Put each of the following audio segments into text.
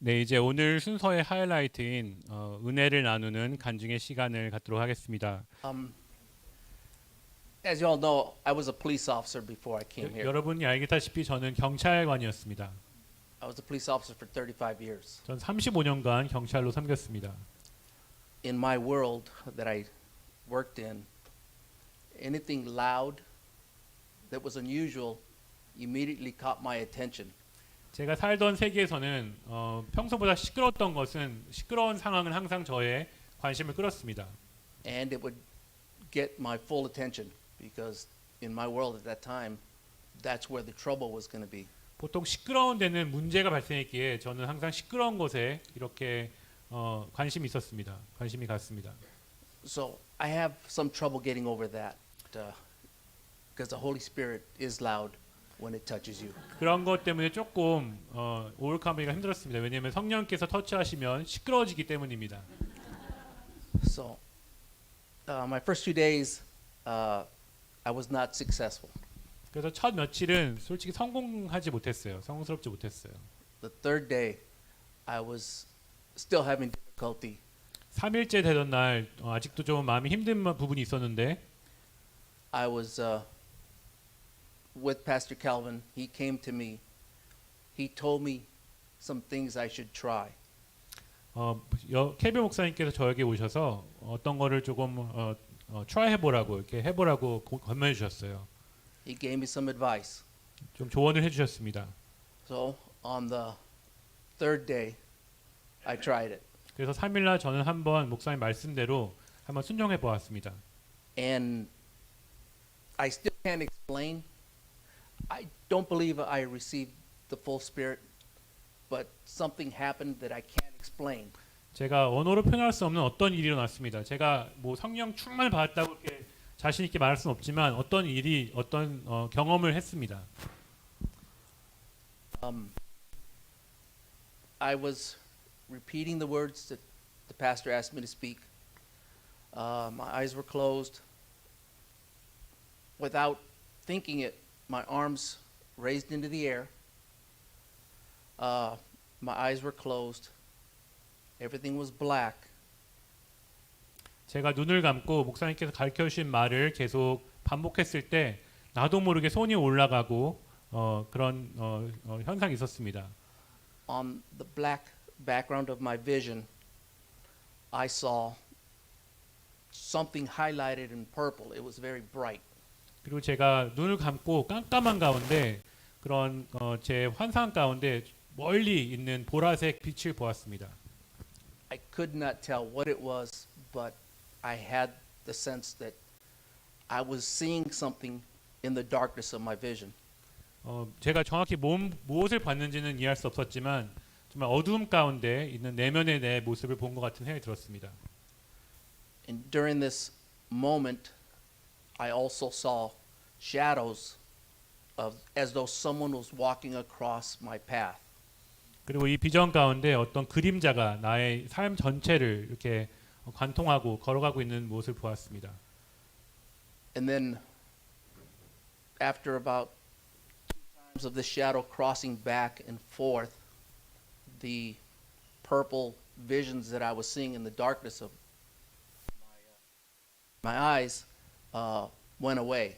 네, 이제 오늘 순서의 하이라이트인 은혜를 나누는 간증의 시간을 갖도록 하겠습니다. Um, as you all know, I was a police officer before I came here. 여러분이 알다시피 저는 경찰관이었습니다. I was a police officer for 35 years. 전 35년간 경찰로 섬겼습니다. In my world that I worked in, anything loud that was unusual immediately caught my attention. 제가 살던 세계에서는 평소보다 시끄러웠던 것은 시끄러운 상황은 항상 저의 관심을 끌었습니다. And it would get my full attention because in my world at that time, that's where the trouble was going to be. 보통 시끄러운 데는 문제가 발생했기에 저는 항상 시끄러운 것에 이렇게 관심이 있었습니다. 관심이 갔습니다. So I have some trouble getting over that because the Holy Spirit is loud when it touches you. 그런 것 때문에 조금 오버컴하기가 힘들었습니다. 왜냐하면 성령께서 터치하시면 시끄러워지기 때문입니다. So my first 2 days, I was not successful. 그래서 첫 며칠은 솔직히 성공하지 못했어요. 성공스럽지 못했어요. The third day, I was still having difficulty. 3일째 되던 날 아직도 좀 마음이 힘든 부분이 있었는데 I was with Pastor Calvin. He came to me. He told me some things I should try. 케빈 목사님께서 저에게 오셔서 어떤 거를 조금 try 해보라고 이렇게 해보라고 권면해 주셨어요. He gave me some advice. 좀 조언을 해주셨습니다. So on the third day, I tried it. 그래서 3일날 저는 한번 목사님 말씀대로 한번 순종해 보았습니다. And I still can't explain. I don't believe I received the full Spirit, but something happened that I can't explain. 제가 언어로 표현할 수 없는 어떤 일이 일어났습니다. 제가 뭐 성령 충만을 받았다고 이렇게 자신 있게 말할 수는 없지만 어떤 일이 어떤 경험을 했습니다. I was repeating the words that the pastor asked me to speak. My eyes were closed. Without thinking it, my arms raised into the air. My eyes were closed. Everything was black. 제가 눈을 감고 목사님께서 가르쳐 주신 말을 계속 반복했을 때 나도 모르게 손이 올라가고 그런 현상이 있었습니다. On the black background of my vision, I saw something highlighted in purple. It was very bright. 그리고 제가 눈을 감고 깜깜한 가운데 그런 제 환상 가운데 멀리 있는 보라색 빛을 보았습니다. I could not tell what it was, but I had the sense that I was seeing something in the darkness of my vision. 제가 정확히 무엇을 봤는지는 이해할 수 없었지만 정말 어두움 가운데 있는 내면의 내 모습을 본 것 같은 생각이 들었습니다. And during this moment, I also saw shadows of as though someone was walking across my path. 그리고 이 비전 가운데 어떤 그림자가 나의 삶 전체를 이렇게 관통하고 걸어가고 있는 모습을 보았습니다. And then after about 2 times of the shadow crossing back and forth, the purple visions that I was seeing in the darkness of my eyes went away.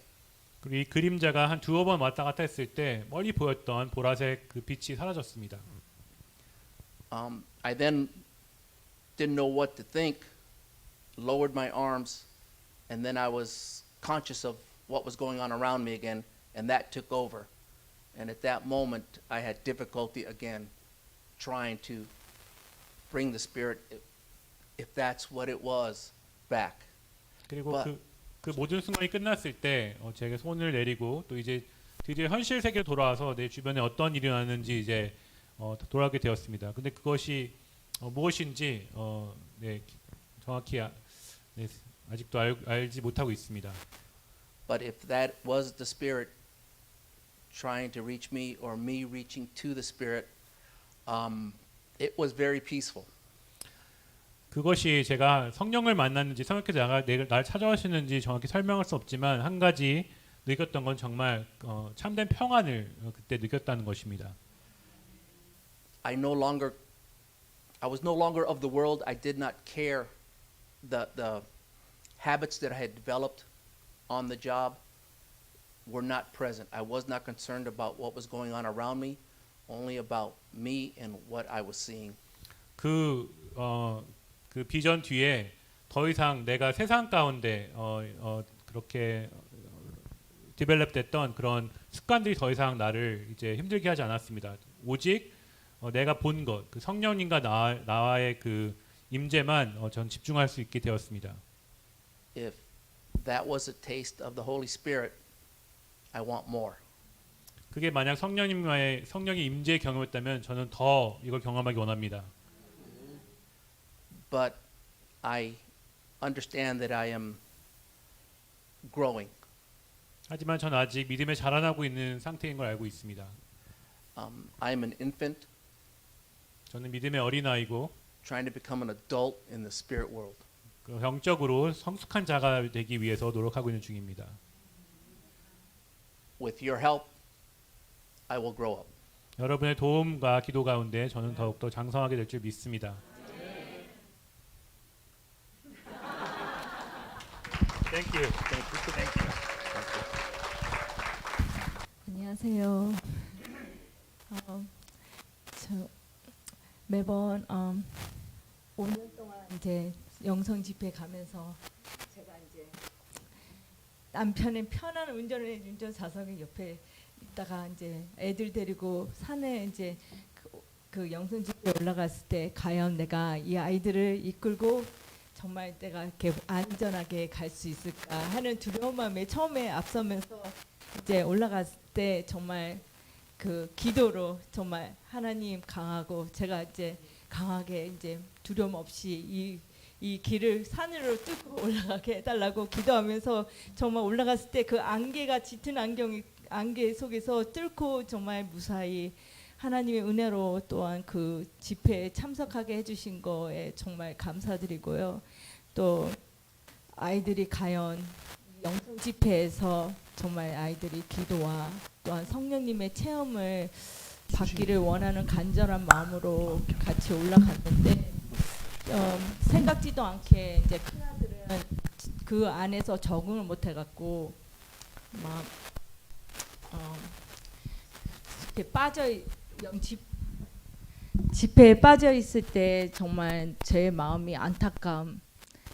그리고 이 그림자가 한 두어 번 왔다 갔다 했을 때 멀리 보였던 보라색 그 빛이 사라졌습니다. I then didn't know what to think, lowered my arms, and then I was conscious of what was going on around me again, and that took over. And at that moment, I had difficulty again trying to bring the Spirit, if that's what it was, back. 그리고 But- 그 모든 순간이 끝났을 때 제가 손을 내리고 또 이제 드디어 현실 세계로 돌아와서 내 주변에 어떤 일이 일어났는지 이제 돌아오게 되었습니다. 근데 그것이 무엇인지 네, 정확히 네, 아직도 알지 못하고 있습니다. But if that was the Spirit trying to reach me or me reaching to the Spirit, it was very peaceful. 그것이 제가 성령을 만났는지 성령께서 날 찾아오시는지 정확히 설명할 수 없지만 한 가지 느꼈던 건 정말 참된 평안을 그때 느꼈다는 것입니다. I no longer I was no longer of the world. I did not care. The habits that I had developed on the job were not present. I was not concerned about what was going on around me, only about me and what I was seeing. 그 비전 뒤에 더 이상 내가 세상 가운데 그렇게 디벨롭됐던 그런 습관들이 더 이상 나를 이제 힘들게 하지 않았습니다. 오직 내가 본 것, 그 성령님과 나와의 그 임재만 전 집중할 수 있게 되었습니다. If that was a taste of the Holy Spirit, I want more. 그게 만약 성령의 임재 경험했다면 저는 더 이걸 경험하기 원합니다. But I understand that I am growing. 하지만 저는 아직 믿음에 자라나고 있는 상태인 걸 알고 있습니다. I am an infant 저는 믿음의 어린아이고 trying to become an adult in the spirit world. 그 영적으로 성숙한 자가 되기 위해서 노력하고 있는 중입니다. With your help, I will grow up. 여러분의 도움과 기도 가운데 저는 더욱더 장성하게 될 줄 믿습니다. Thank you. Thank you. 안녕하세요. 저 매번 5년 동안 이제 영성 집회 가면서 제가 이제 남편의 편한 운전을 운전 좌석에 옆에 있다가 이제 애들 데리고 산에 이제 그 영성 집회 올라갔을 때 과연 내가 이 아이들을 이끌고 정말 내가 이렇게 안전하게 갈 수 있을까 하는 두려운 마음에 처음에 앞서면서 이제 올라갔을 때 정말 그 기도로 정말 하나님 강하고 제가 이제 강하게 이제 두려움 없이 이 길을 산으로 뚫고 올라가게 해달라고 기도하면서 정말 올라갔을 때 그 안개가 짙은 안개 속에서 뚫고 정말 무사히 하나님의 은혜로 또한 그 집회에 참석하게 해주신 거에 정말 감사드리고요. 또 아이들이 과연 영성 집회에서 정말 아이들이 기도와 또한 성령님의 체험을 받기를 원하는 간절한 마음으로 같이 올라갔는데 생각지도 않게 이제 큰아들은 그 안에서 적응을 못 해갖고 막 이렇게 집회에 빠져 있을 때 정말 제 마음이 안타까움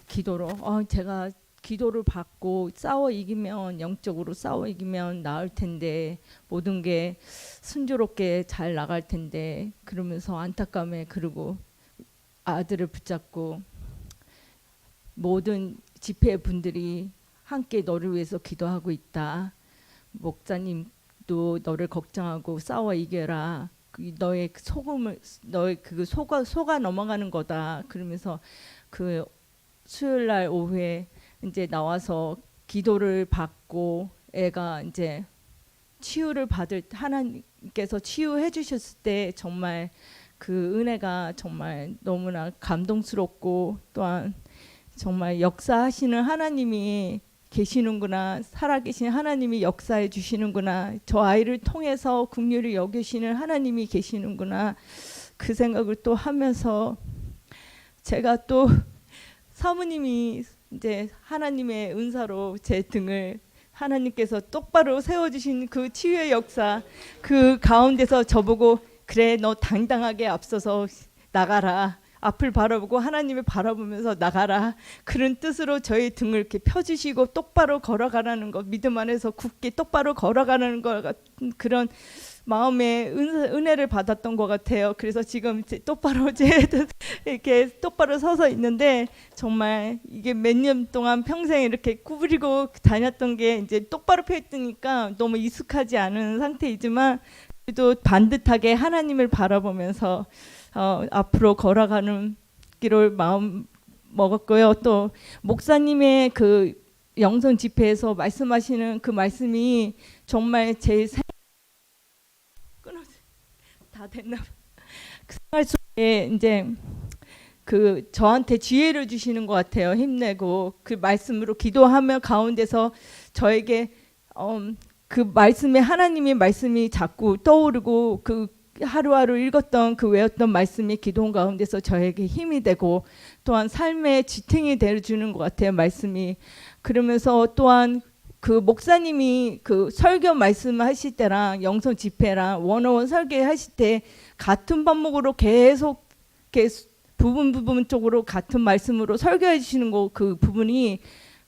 기도로 제가 기도를 받고 싸워 이기면 영적으로 싸워 이기면 나을 텐데 모든 게 순조롭게 잘 나갈 텐데 그러면서 안타까움에 그리고 아들을 붙잡고 모든 집회 분들이 함께 너를 위해서 기도하고 있다. 목사님도 너를 걱정하고 싸워 이겨라. 너의 속음을 너의 그 속아 넘어가는 거다. 그러면서 그 수요일 날 오후에 이제 나와서 기도를 받고 애가 이제 치유를 받을 하나님께서 치유해 주셨을 때 정말 그 은혜가 정말 너무나 감동스럽고 또한 정말 역사하시는 하나님이 계시는구나. 살아계신 하나님이 역사해 주시는구나. 저 아이를 통해서 긍휼히 여기시는 하나님이 계시는구나. 그 생각을 또 하면서 제가 또 사모님이 이제 하나님의 은사로 제 등을 하나님께서 똑바로 세워주신 그 치유의 역사 그 가운데서 저보고 그래 너 당당하게 앞서서 나가라. 앞을 바라보고 하나님을 바라보면서 나가라. 그런 뜻으로 저희 등을 이렇게 펴주시고 똑바로 걸어가라는 것 믿음 안에서 굳게 똑바로 걸어가라는 것 같은 그런 마음의 은혜를 받았던 것 같아요. 그래서 지금 똑바로 이렇게 똑바로 서서 있는데 정말 이게 몇 년 동안 평생 이렇게 구부리고 다녔던 게 이제 똑바로 펴 있으니까 너무 익숙하지 않은 상태이지만 그래도 반듯하게 하나님을 바라보면서 앞으로 걸어가는 길을 마음 먹었고요. 또 목사님의 그 영성 집회에서 말씀하시는 그 말씀이 정말 제 다 됐나? 그 생활 속에 이제 그 저한테 지혜를 주시는 것 같아요. 힘내고 그 말씀으로 기도하며 가운데서 저에게 그 말씀에 하나님의 말씀이 자꾸 떠오르고 그 하루하루 읽었던 그 외웠던 말씀이 기도 가운데서 저에게 힘이 되고 또한 삶의 지탱이 되어주는 것 같아요. 말씀이. 그러면서 또한 그 목사님이 그 설교 말씀하실 때랑 영성 집회랑 원어원 설교하실 때 같은 반목으로 계속 부분 쪽으로 같은 말씀으로 설교해 주시는 거 그 부분이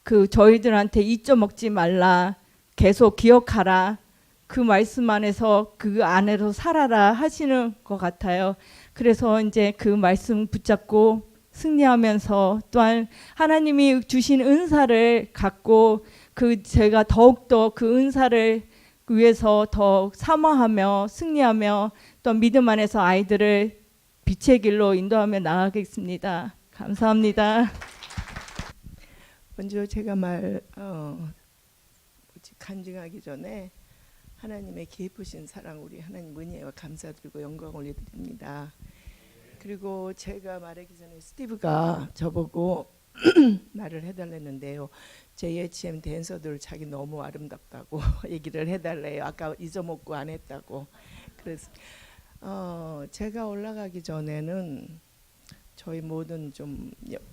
그 저희들한테 잊어먹지 말라, 계속 기억하라, 그 말씀 안에서 그 안에서 살아라 하시는 것 같아요. 그래서 이제 그 말씀 붙잡고 승리하면서 또한 하나님이 주신 은사를 갖고 그 제가 더욱더 그 은사를 위해서 더 사모하며 승리하며 또 믿음 안에서 아이들을 빛의 길로 인도하며 나아가겠습니다. 감사합니다. 먼저 제가 간증하기 전에 하나님의 기쁘신 사랑 우리 하나님 은혜와 감사드리고 영광 올려드립니다. 그리고 제가 말하기 전에 스티브가 저보고 말을 해달랬는데요. JHM 댄서들 자기 너무 아름답다고 얘기를 해달래요. 아까 잊어먹고 안 했다고. 그래서 제가 올라가기 전에는 저희 모든 좀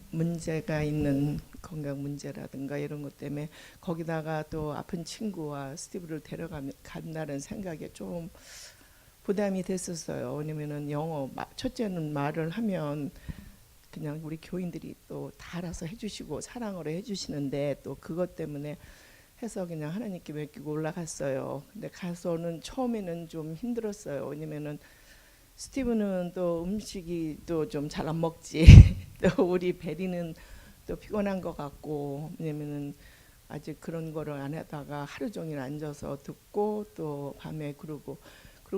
문제가 있는 건강 문제라든가 이런 것 때문에 거기다가 또 아픈 친구와 스티브를 데려간다는 생각에 좀 부담이 됐었어요. 왜냐면은 첫째는 말을 하면 그냥 우리 교인들이 또 다 알아서 해주시고 사랑으로 해주시는데 또 그것 때문에 해서 그냥 하나님께 맡기고 올라갔어요. 근데 가서는 처음에는 좀 힘들었어요. 왜냐면은 스티브는 또 음식이 또 좀 잘 안 먹지. 또 우리 베리는 또 피곤한 것 같고, 왜냐면은 아직 그런 거를 안 하다가 하루 종일 앉아서 듣고 또 밤에 그러고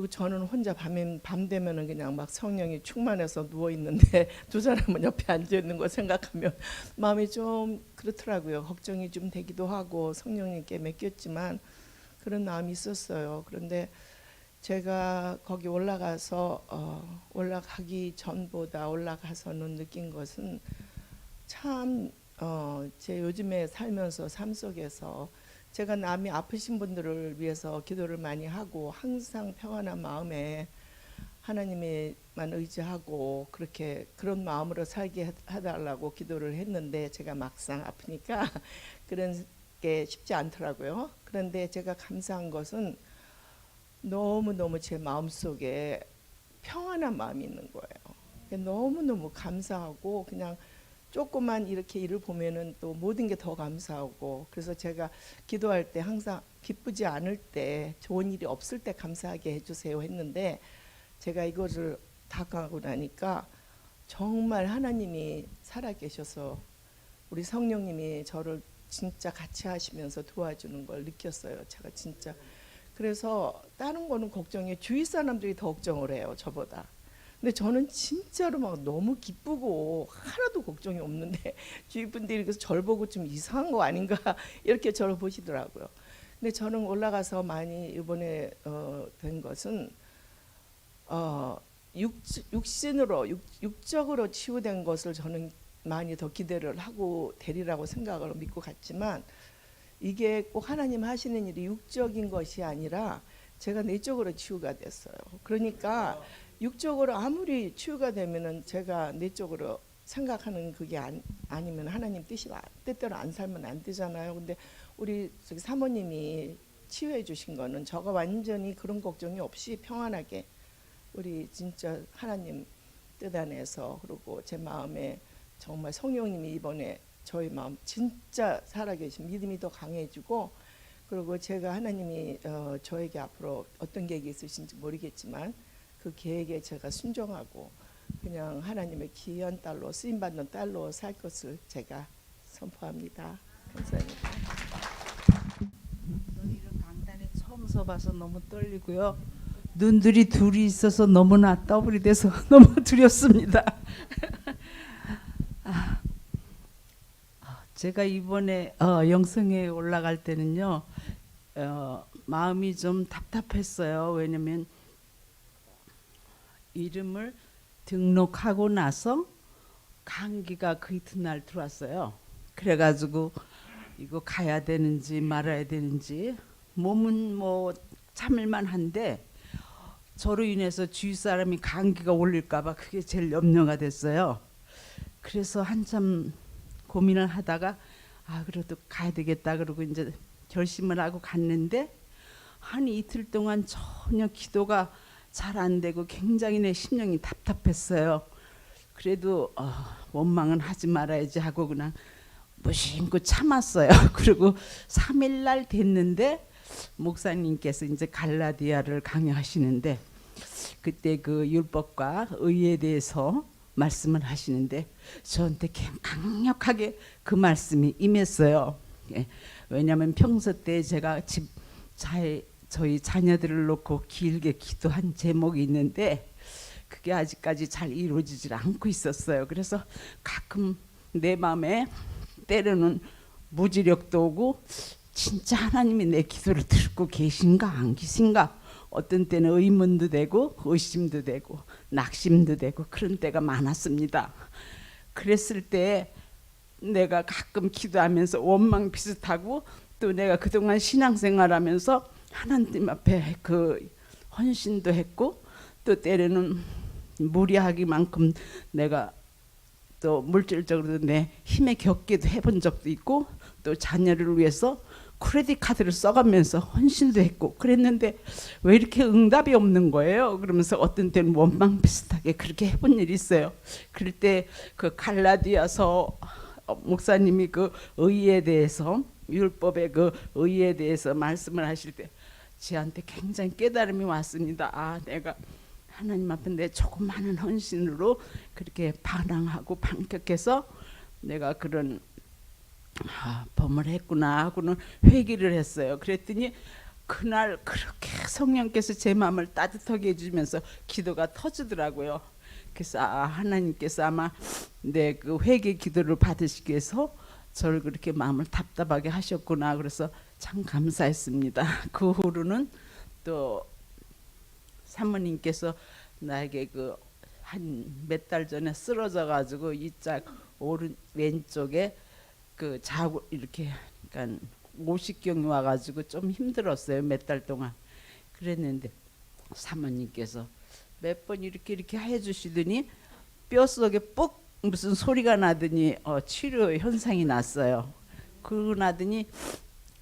저는 혼자 밤 되면은 그냥 막 성령이 충만해서 누워 있는데 두 사람은 옆에 앉아 있는 거 생각하면 마음이 좀 그렇더라고요. 걱정이 좀 되기도 하고 성령님께 맡겼지만 그런 마음이 있었어요. 그런데 제가 거기 올라가기 전보다 올라가서는 느낀 것은 참 제 요즘에 살면서 삶 속에서 제가 남이 아프신 분들을 위해서 기도를 많이 하고 항상 평안한 마음에 하나님에만 의지하고 그런 마음으로 살게 해달라고 기도를 했는데 제가 막상 아프니까 그런 게 쉽지 않더라고요. 그런데 제가 감사한 것은 너무너무 제 마음속에 평안한 마음이 있는 거예요. 너무너무 감사하고 그냥 조그만 이렇게 일을 보면은 또 모든 게 더 감사하고 그래서 제가 기도할 때 항상 기쁘지 않을 때 좋은 일이 없을 때 감사하게 해주세요 했는데 제가 이것을 다가가고 나니까 정말 하나님이 살아계셔서 우리 성령님이 저를 진짜 같이 하시면서 도와주는 걸 느꼈어요. 제가 진짜 그래서 다른 거는 걱정해 주위 사람들이 더 걱정을 해요 저보다. 근데 저는 진짜로 막 너무 기쁘고 하나도 걱정이 없는데 주위 분들이 그래서 저를 보고 좀 이상한 거 아닌가 이렇게 저를 보시더라고요. 근데 저는 올라가서 많이 이번에 된 것은 육적으로 치유된 것을 저는 많이 더 기대를 하고 되리라고 생각을 믿고 갔지만 이게 꼭 하나님 하시는 일이 육적인 것이 아니라 제가 내적으로 치유가 됐어요. 그러니까 육적으로 아무리 치유가 되면은 제가 내적으로 생각하는 그게 아니면 하나님 뜻대로 안 살면 안 되잖아요. 근데 우리 저기 사모님이 치유해 주신 거는 저가 완전히 그런 걱정이 없이 평안하게 우리 진짜 하나님 뜻 안에서 그리고 제 마음에 정말 성령님이 이번에 저희 마음 진짜 살아계신 믿음이 더 강해지고 그리고 제가 하나님이 저에게 앞으로 어떤 계획이 있으신지 모르겠지만 그 계획에 제가 순종하고 그냥 하나님의 귀한 딸로 쓰임받는 딸로 살 것을 제가 선포합니다. 감사합니다. 이런 강단에 처음 서봐서 너무 떨리고요. 눈들이 둘이 있어서 너무나 더블이 돼서 너무 두렵습니다. 제가 이번에 영성에 올라갈 때는요 마음이 좀 답답했어요. 왜냐면 이름을 등록하고 나서 감기가 그 이튿날 들어왔어요. 그래가지고 이거 가야 되는지 말아야 되는지 몸은 뭐 참을만 한데 저로 인해서 주위 사람이 감기가 올릴까봐 그게 제일 염려가 됐어요. 그래서 한참 고민을 하다가 그래도 가야 되겠다 그러고 이제 결심을 하고 갔는데 한 이틀 동안 전혀 기도가 잘 안 되고 굉장히 내 심령이 답답했어요. 그래도 원망은 하지 말아야지 하고 그냥 무심코 참았어요. 그리고 3일 날 됐는데 목사님께서 이제 갈라디아를 강의하시는데 그때 그 율법과 의에 대해서 말씀을 하시는데 저한테 강력하게 그 말씀이 임했어요. 예. 왜냐하면 평소 때 제가 저희 자녀들을 놓고 길게 기도한 제목이 있는데 그게 아직까지 잘 이루어지질 않고 있었어요. 그래서 가끔 내 마음에 때로는 무지력도 오고 진짜 하나님이 내 기도를 듣고 계신가 안 계신가 어떤 때는 의문도 되고 의심도 되고 낙심도 되고 그런 때가 많았습니다. 그랬을 때 내가 가끔 기도하면서 원망 비슷하고 또 내가 그동안 신앙생활하면서 하나님 앞에 그 헌신도 했고 또 때로는 무리하기만큼 내가 또 물질적으로도 내 힘에 겪기도 해본 적도 있고 또 자녀를 위해서 크레딧 카드를 써가면서 헌신도 했고 그랬는데 왜 이렇게 응답이 없는 거예요? 그러면서 어떤 때는 원망 비슷하게 그렇게 해본 일이 있어요. 그럴 때 그 갈라디아서 목사님이 그 의에 대해서 율법의 그 의에 대해서 말씀을 하실 때 저한테 굉장히 깨달음이 왔습니다. 내가 하나님 앞에 내 조그마한 헌신으로 그렇게 반항하고 반격해서 내가 그런 범을 했구나 하고는 회개를 했어요. 그랬더니 그날 그렇게 성령께서 제 마음을 따뜻하게 해주면서 기도가 터지더라고요. 그래서 하나님께서 아마 내 그 회개 기도를 받으시기 위해서 저를 그렇게 마음을 답답하게 하셨구나. 그래서 참 감사했습니다. 그 후로는 또 사모님께서 나에게 그 한 몇 달 전에 쓰러져 가지고 이짝 오른 왼쪽에 그 자고 이렇게 그러니까 오십경이 와가지고 좀 힘들었어요. 몇 달 동안. 그랬는데 사모님께서 몇 번 이렇게 해주시더니 뼛속에 뽁 무슨 소리가 나더니 치료 현상이 났어요. 그러고 나더니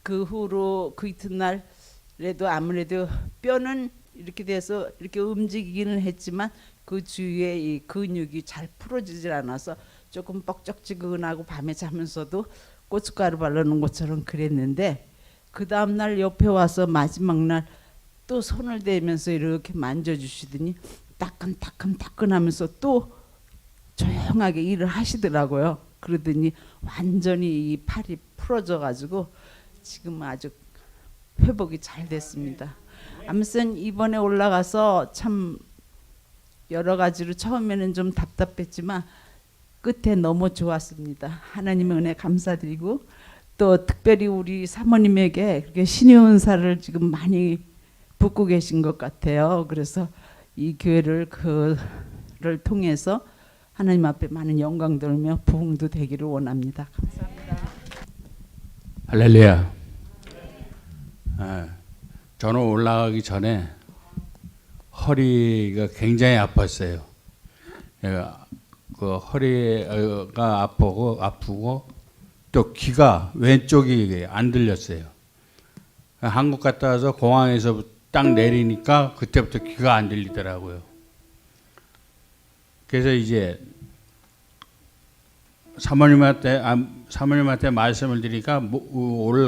그 후로 그 이튿날에도 아무래도 뼈는 이렇게 돼서 이렇게 움직이기는 했지만 그 주위에 이 근육이 잘 풀어지질 않아서 조금 뻑적지근하고 밤에 자면서도 고춧가루 바르는 것처럼 그랬는데 그 다음 날 옆에 와서 마지막 날 또 손을 대면서 이렇게 만져주시더니 따끈따끈하면서 또 조용하게 일을 하시더라고요. 그러더니 완전히 이 팔이 풀어져 가지고 지금 아주 회복이 잘 됐습니다. 아무튼 이번에 올라가서 참 여러 가지로 처음에는 좀 답답했지만 끝에 너무 좋았습니다. 하나님의 은혜 감사드리고 또 특별히 우리 사모님에게 그렇게 신의 은사를 지금 많이 붓고 계신 것 같아요. 그래서 이 교회를 그를 통해서 하나님 앞에 많은 영광 돌며 부흥도 되기를 원합니다. 감사합니다. 할렐루야. 저는 올라가기 전에 허리가 굉장히 아팠어요. 그 허리가 아프고 또 귀가 왼쪽이 안 들렸어요. 한국 갔다 와서 공항에서 딱 내리니까 그때부터 귀가 안 들리더라고요. 그래서 이제 사모님한테 말씀을 드리니까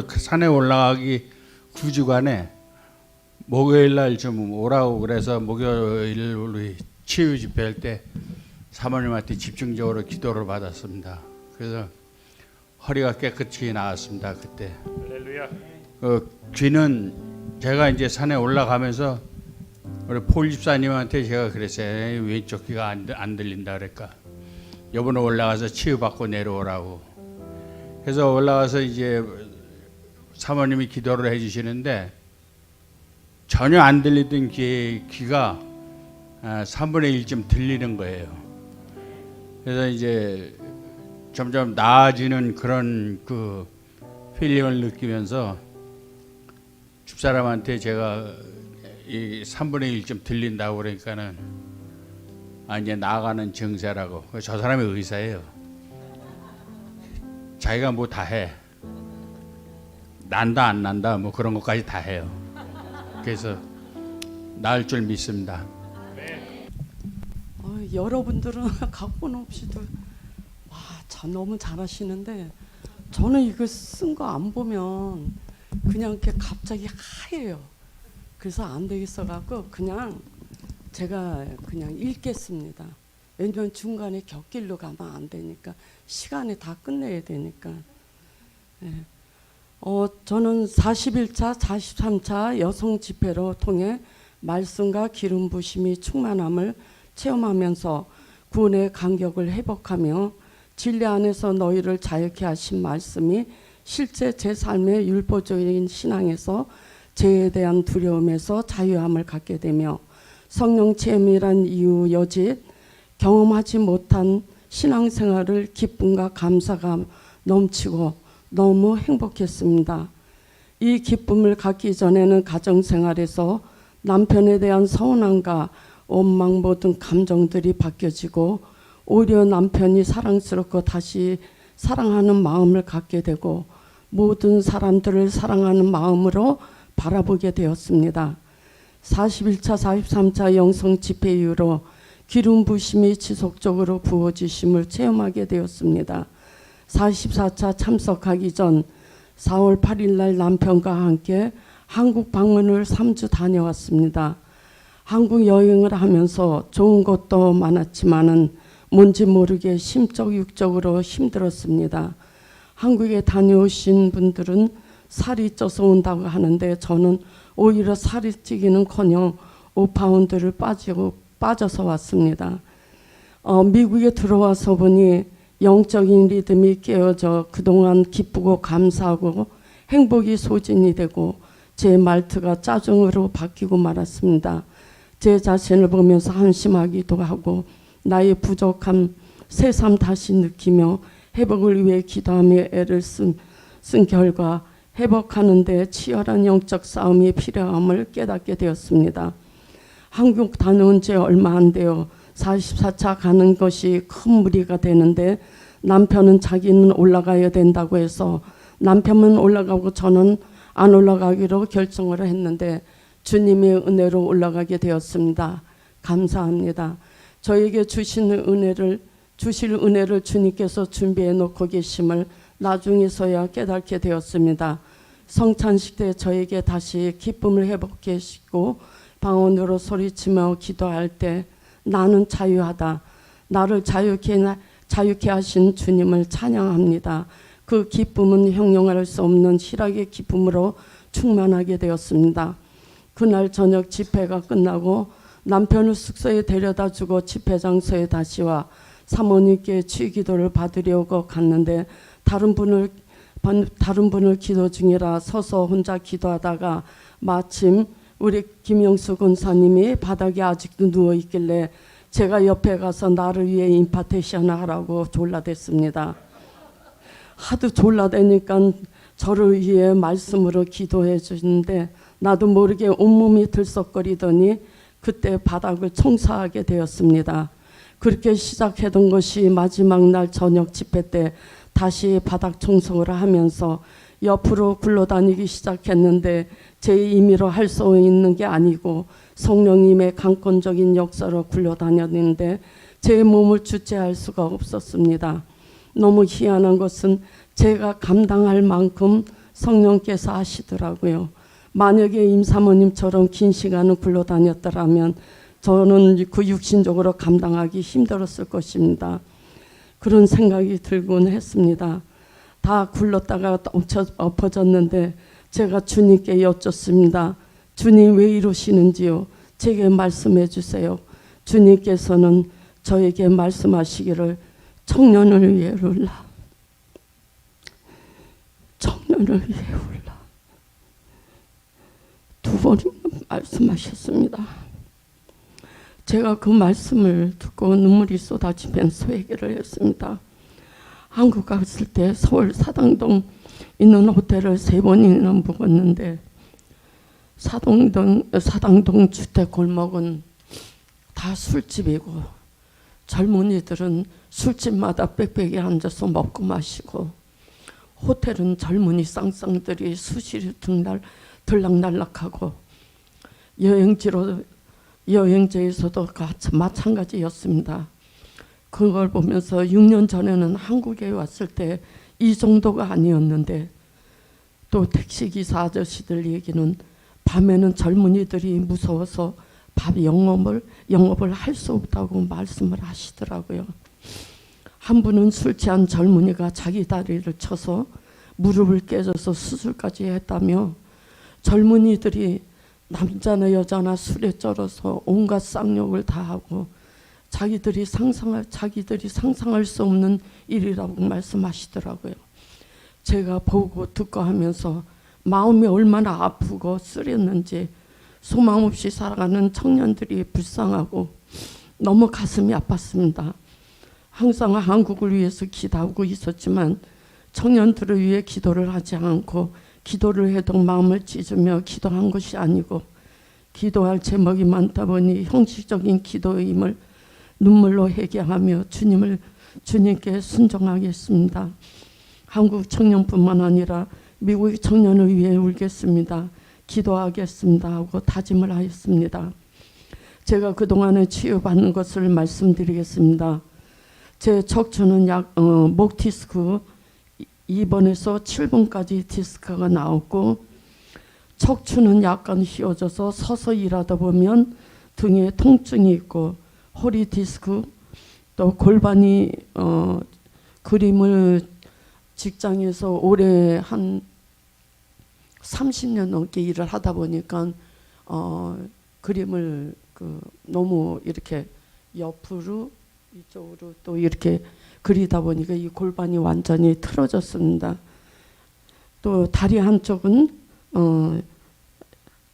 산에 올라가기 2주간에 목요일 날 좀 오라고 그래서 목요일 우리 치유 집회할 때 사모님한테 집중적으로 기도를 받았습니다. 그래서 허리가 깨끗이 나았습니다. 그때. 할렐루야. 귀는 제가 이제 산에 올라가면서 우리 폴 집사님한테 제가 그랬어요. 왼쪽 귀가 안 들린다 그랬까. 이번에 올라가서 치유받고 내려오라고. 그래서 올라가서 이제 사모님이 기도를 해주시는데 전혀 안 들리던 귀가 3분의 1쯤 들리는 거예요. 그래서 이제 점점 나아지는 그런 그 필링을 느끼면서 집사람한테 제가 이 3분의 1좀 들린다고 그러니까는 이제 나가는 증세라고. 저 사람이 의사예요. 자기가 뭐 다 해. 난다 안 난다 뭐 그런 것까지 다 해요. 그래서 나을 줄 믿습니다. 여러분들은 각본 없이도 참 너무 잘하시는데 저는 이거 쓴 거 안 보면 그냥 이렇게 갑자기 하얘요. 그래서 안 되겠어 갖고 그냥 제가 그냥 읽겠습니다. 왜냐면 중간에 곁길로 가면 안 되니까 시간에 다 끝내야 되니까. 네. 저는 41차, 43차 여성 집회로 통해 말씀과 기름 부심이 충만함을 체험하면서 구원의 간격을 회복하며 진리 안에서 너희를 자유케 하신 말씀이 실제 제 삶의 율법적인 신앙에서 죄에 대한 두려움에서 자유함을 갖게 되며 성령 체험이란 이유 여짓 경험하지 못한 신앙생활을 기쁨과 감사가 넘치고 너무 행복했습니다. 이 기쁨을 갖기 전에는 가정생활에서 남편에 대한 서운함과 원망 모든 감정들이 바뀌어지고 오히려 남편이 사랑스럽고 다시 사랑하는 마음을 갖게 되고 모든 사람들을 사랑하는 마음으로 바라보게 되었습니다. 41차, 43차 영성 집회 이후로 기름 부심이 지속적으로 부어지심을 체험하게 되었습니다. 44차 참석하기 전 4월 8일 날 남편과 함께 한국 방문을 3주 다녀왔습니다. 한국 여행을 하면서 좋은 것도 많았지만은 뭔지 모르게 심적 육적으로 힘들었습니다. 한국에 다녀오신 분들은 살이 쪄서 온다고 하는데 저는 오히려 살이 찌기는커녕 5파운드를 빠져서 왔습니다. 미국에 들어와서 보니 영적인 리듬이 깨어져 그동안 기쁘고 감사하고 행복이 소진이 되고 제 말투가 짜증으로 바뀌고 말았습니다. 제 자신을 보면서 한심하기도 하고 나의 부족함 새삼 다시 느끼며 회복을 위해 기도하며 애를 쓴 결과 회복하는 데 치열한 영적 싸움이 필요함을 깨닫게 되었습니다. 한국 다녀온 지 얼마 안 돼요. 44차 가는 것이 큰 무리가 되는데 남편은 자기는 올라가야 된다고 해서 남편은 올라가고 저는 안 올라가기로 결정을 했는데 주님의 은혜로 올라가게 되었습니다. 감사합니다. 저에게 주실 은혜를 주님께서 준비해 놓고 계심을 나중에서야 깨닫게 되었습니다. 성찬식 때 저에게 다시 기쁨을 회복하시고 방언으로 소리치며 기도할 때 나는 자유하다. 나를 자유케 하신 주님을 찬양합니다. 그 기쁨은 형용할 수 없는 희락의 기쁨으로 충만하게 되었습니다. 그날 저녁 집회가 끝나고 남편을 숙소에 데려다 주고 집회 장소에 다시 와 사모님께 취기도를 받으려고 갔는데 다른 분을 기도 중이라 서서 혼자 기도하다가 마침 우리 김영수 권사님이 바닥에 아직도 누워 있길래 제가 옆에 가서 나를 위해 임파테이션 하라고 졸라댔습니다. 하도 졸라대니까 저를 위해 말씀으로 기도해 주시는데 나도 모르게 온몸이 들썩거리더니 그때 바닥을 청소하게 되었습니다. 그렇게 시작했던 것이 마지막 날 저녁 집회 때 다시 바닥 청소를 하면서 옆으로 굴러다니기 시작했는데 제 임의로 할 수 있는 게 아니고 성령님의 강권적인 역사로 굴러다녔는데 제 몸을 주체할 수가 없었습니다. 너무 희한한 것은 제가 감당할 만큼 성령께서 하시더라고요. 만약에 임사모님처럼 긴 시간을 굴러다녔더라면 저는 그 육신적으로 감당하기 힘들었을 것입니다. 그런 생각이 들곤 했습니다. 다 굴렀다가 엎어졌는데 제가 주님께 여쭙습니다. 주님 왜 이러시는지요? 제게 말씀해 주세요. 주님께서는 저에게 말씀하시기를 청년을 위해 울라. 청년을 위해 울라. 두 번이나 말씀하셨습니다. 제가 그 말씀을 듣고 눈물이 쏟아지면서 회개를 했습니다. 한국 갔을 때 서울 사당동 있는 호텔을 3번이나 묵었는데 사당동 주택 골목은 다 술집이고 젊은이들은 술집마다 빽빽이 앉아서 먹고 마시고 호텔은 젊은이 쌍쌍들이 수시로 들락날락하고 여행지에서도 마찬가지였습니다. 그걸 보면서 6년 전에는 한국에 왔을 때 이 정도가 아니었는데 또 택시기사 아저씨들 얘기는 밤에는 젊은이들이 무서워서 영업을 할 수 없다고 말씀을 하시더라고요. 한 분은 술 취한 젊은이가 자기 다리를 쳐서 무릎을 깨져서 수술까지 했다며 젊은이들이 남자나 여자나 술에 쩔어서 온갖 쌍욕을 다 하고 자기들이 상상할 수 없는 일이라고 말씀하시더라고요. 제가 보고 듣고 하면서 마음이 얼마나 아프고 쓰렸는지 소망 없이 살아가는 청년들이 불쌍하고 너무 가슴이 아팠습니다. 항상 한국을 위해서 기도하고 있었지만 청년들을 위해 기도를 하지 않고 기도를 해도 마음을 찢으며 기도한 것이 아니고 기도할 제목이 많다 보니 형식적인 기도임을 눈물로 회개하며 주님께 순종하겠습니다. 한국 청년뿐만 아니라 미국 청년을 위해 울겠습니다. 기도하겠습니다 하고 다짐을 하였습니다. 제가 그동안에 치유받는 것을 말씀드리겠습니다. 제 척추는 목 디스크 2번에서 7번까지 디스크가 나왔고 척추는 약간 휘어져서 서서 일하다 보면 등에 통증이 있고 허리 디스크 또 골반이 그림을 직장에서 올해 한 30년 넘게 일을 하다 보니까 그림을 너무 이렇게 옆으로 이쪽으로 또 이렇게 그리다 보니까 이 골반이 완전히 틀어졌습니다. 또 다리 한쪽은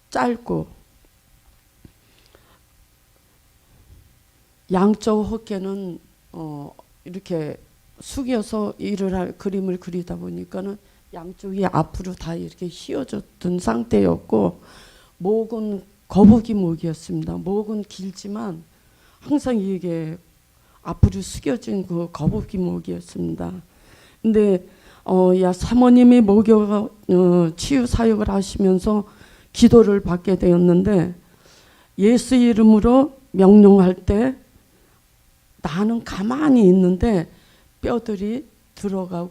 짧고 양쪽 어깨는 이렇게 숙여서 그림을 그리다 보니까는 양쪽이 앞으로 다 이렇게 휘어졌던 상태였고 목은 거북이 목이었습니다. 목은 길지만 항상 이게 앞으로 숙여진 그 거북이 목이었습니다. 근데 사모님이 목욕 치유 사역을 하시면서 기도를 받게 되었는데 예수 이름으로 명령할 때 나는 가만히 있는데 뼈들이 들어갈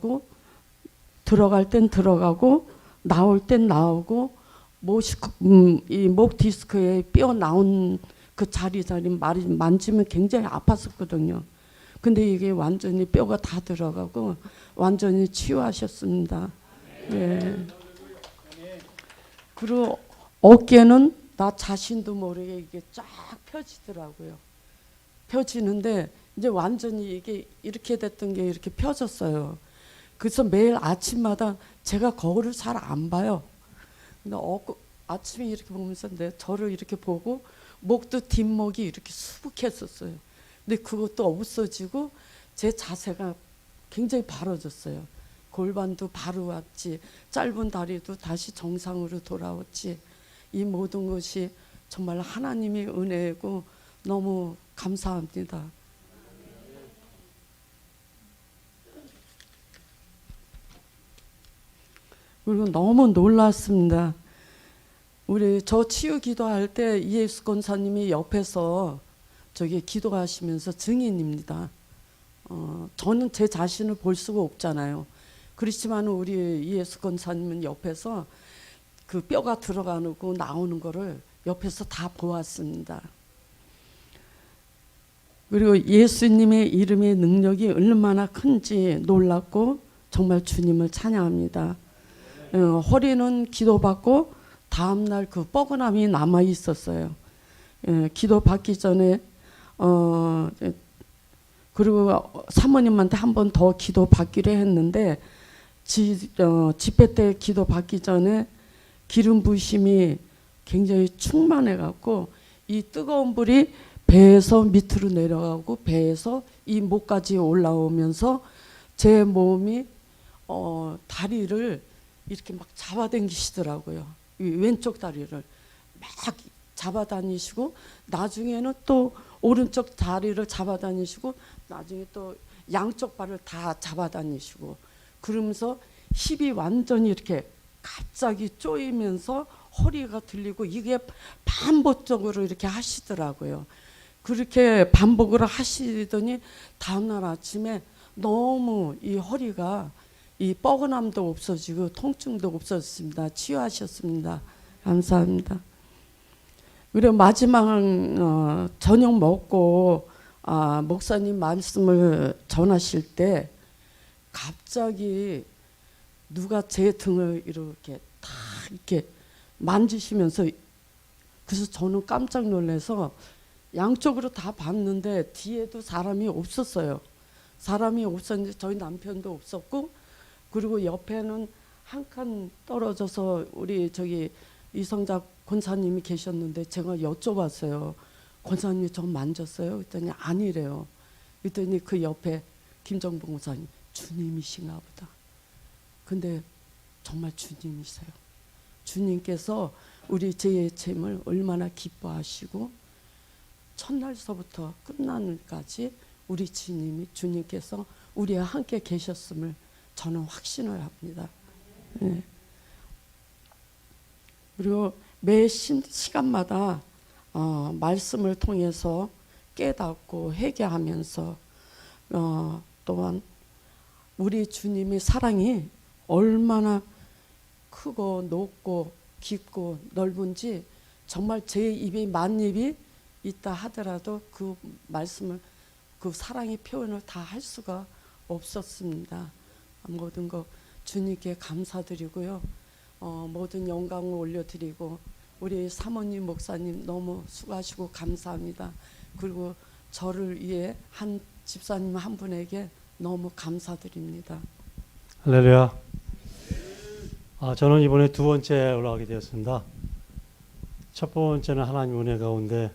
땐 들어가고 나올 땐 나오고 이 목 디스크에 뼈 나온 그 자리 만지면 굉장히 아팠었거든요. 근데 이게 완전히 뼈가 다 들어가고 완전히 치유하셨습니다. 예. 그리고 어깨는 나 자신도 모르게 이게 쫙 펴지더라고요. 펴지는데 이제 완전히 이게 이렇게 됐던 게 이렇게 펴졌어요. 그래서 매일 아침마다 제가 거울을 잘 안 봐요. 근데 아침에 이렇게 보면서 저를 이렇게 보고 목도 뒷목이 이렇게 수북했었어요. 근데 그것도 없어지고 제 자세가 굉장히 바로졌어요. 골반도 바로 왔지, 짧은 다리도 다시 정상으로 돌아왔지. 이 모든 것이 정말 하나님의 은혜고 너무 감사합니다. 그리고 너무 놀랐습니다. 저 치유 기도할 때 이예수 권사님이 옆에서 저기 기도하시면서 증인입니다. 저는 제 자신을 볼 수가 없잖아요. 그렇지만 우리 이예수 권사님은 옆에서 그 뼈가 들어가는 거 나오는 거를 옆에서 다 보았습니다. 그리고 예수님의 이름의 능력이 얼마나 큰지 놀랐고 정말 주님을 찬양합니다. 허리는 기도받고 다음날 그 뻐근함이 남아 있었어요. 기도받기 전에 그리고 사모님한테 한 번 더 기도받기로 했는데 집회 때 기도받기 전에 기름 부심이 굉장히 충만해 갖고 이 뜨거운 불이 배에서 밑으로 내려가고 배에서 이 목까지 올라오면서 제 몸이 다리를 이렇게 막 잡아당기시더라고요. 이 왼쪽 다리를. 막 잡아다니시고 나중에는 또 오른쪽 다리를 잡아다니시고 나중에 또 양쪽 발을 다 잡아다니시고 그러면서 힙이 완전히 이렇게 갑자기 쪼이면서 허리가 들리고 이게 반복적으로 이렇게 하시더라고요. 그렇게 반복을 하시더니 다음날 아침에 너무 이 허리가 이 뻐근함도 없어지고 통증도 없어졌습니다. 치유하셨습니다. 감사합니다. 그리고 마지막 저녁 먹고 목사님 말씀을 전하실 때 갑자기 누가 제 등을 이렇게 다 이렇게 만지시면서 그래서 저는 깜짝 놀라서 양쪽으로 다 봤는데 뒤에도 사람이 없었어요. 사람이 없었는데 저희 남편도 없었고 그리고 옆에는 한 칸 떨어져서 우리 저기 이성작 권사님이 계셨는데 제가 여쭤봤어요. 권사님이 저 만졌어요? 그랬더니 아니래요. 그랬더니 그 옆에 김정봉 권사님 주님이신가 보다. 근데 정말 주님이세요. 주님께서 우리 재예체임을 얼마나 기뻐하시고 첫날서부터 끝나는까지 우리 주님께서 우리와 함께 계셨음을 저는 확신을 합니다. 네. 그리고 매 시간마다 말씀을 통해서 깨닫고 회개하면서 또한 우리 주님의 사랑이 얼마나 크고 높고 깊고 넓은지 정말 제 입이 만입이 있다 하더라도 그 말씀을 그 사랑의 표현을 다 할 수가 없었습니다. 모든 것 주님께 감사드리고요. 모든 영광을 올려드리고 우리 사모님 목사님 너무 수고하시고 감사합니다. 그리고 저를 위해 한 집사님 한 분에게 너무 감사드립니다. 할렐루야. 저는 이번에 두 번째 올라가게 되었습니다. 첫 번째는 하나님 은혜 가운데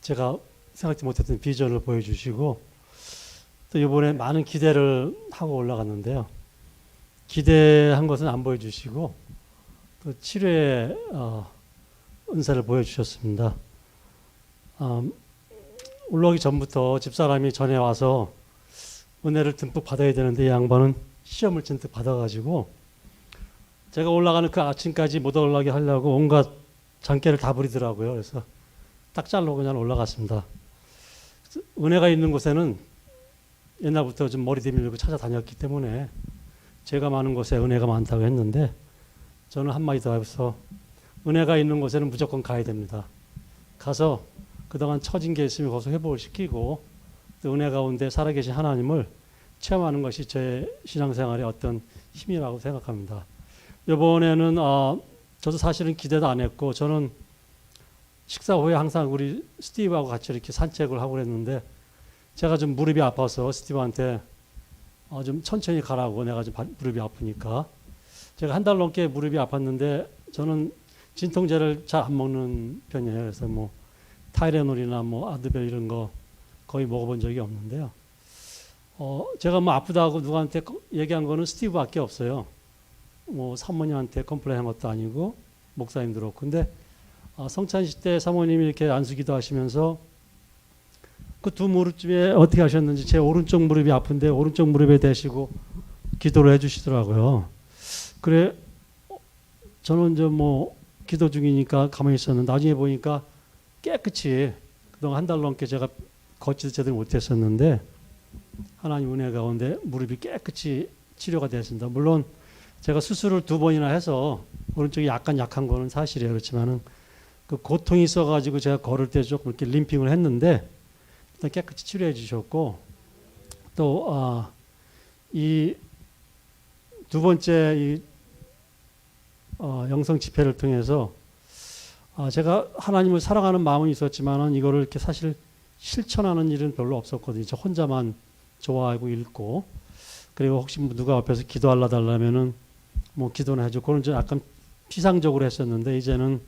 제가 생각지 못했던 비전을 보여주시고 또 이번에 많은 기대를 하고 올라갔는데요. 기대한 것은 안 보여주시고 또 치료의 은사를 보여주셨습니다. 올라오기 전부터 집사람이 전에 와서 은혜를 듬뿍 받아야 되는데 이 양반은 시험을 잔뜩 받아가지고 제가 올라가는 그 아침까지 못 올라가게 하려고 온갖 장깨를 다 부리더라고요. 그래서 딱 잘라고 그냥 올라갔습니다. 은혜가 있는 곳에는 옛날부터 좀 머리 내밀고 찾아다녔기 때문에 죄가 많은 곳에 은혜가 많다고 했는데 저는 한마디 더 해서 은혜가 있는 곳에는 무조건 가야 됩니다. 가서 그동안 처진 게 있으면 거기서 회복을 시키고 또 은혜 가운데 살아계신 하나님을 체험하는 것이 제 신앙생활의 어떤 힘이라고 생각합니다. 이번에는 저도 사실은 기대도 안 했고 저는 식사 후에 항상 우리 스티브하고 같이 이렇게 산책을 하고 그랬는데 제가 좀 무릎이 아파서 스티브한테 좀 천천히 가라고 내가 좀 무릎이 아프니까 제가 한 달 넘게 무릎이 아팠는데 저는 진통제를 잘 안 먹는 편이에요. 그래서 뭐 타이레놀이나 뭐 아드벨 이런 거 거의 먹어본 적이 없는데요. 제가 뭐 아프다고 누구한테 얘기한 거는 스티브밖에 없어요. 뭐 사모님한테 컴플레인한 것도 아니고 목사님도 그렇고. 근데 성찬식 때 사모님이 이렇게 안수기도 하시면서 그 두 무릎쯤에 어떻게 하셨는지 제 오른쪽 무릎이 아픈데 오른쪽 무릎에 대시고 기도를 해주시더라고요. 그래 저는 이제 뭐 기도 중이니까 가만히 있었는데 나중에 보니까 깨끗이 그동안 한 달 넘게 제가 걷지도 제대로 못했었는데 하나님 은혜 가운데 무릎이 깨끗이 치료가 됐습니다. 물론 제가 수술을 2번이나 해서 오른쪽이 약간 약한 거는 사실이에요. 그렇지만은 그 고통이 있어가지고 제가 걸을 때 조금 이렇게 림핑을 했는데 일단 깨끗이 치료해 주셨고 또 이 두 번째 이 영성 집회를 통해서 제가 하나님을 사랑하는 마음은 있었지만은 이거를 이렇게 사실 실천하는 일은 별로 없었거든요. 저 혼자만 좋아하고 읽고 그리고 혹시 누가 옆에서 기도하려 달라면은 뭐 기도나 해주고 그런 좀 약간 피상적으로 했었는데 이제는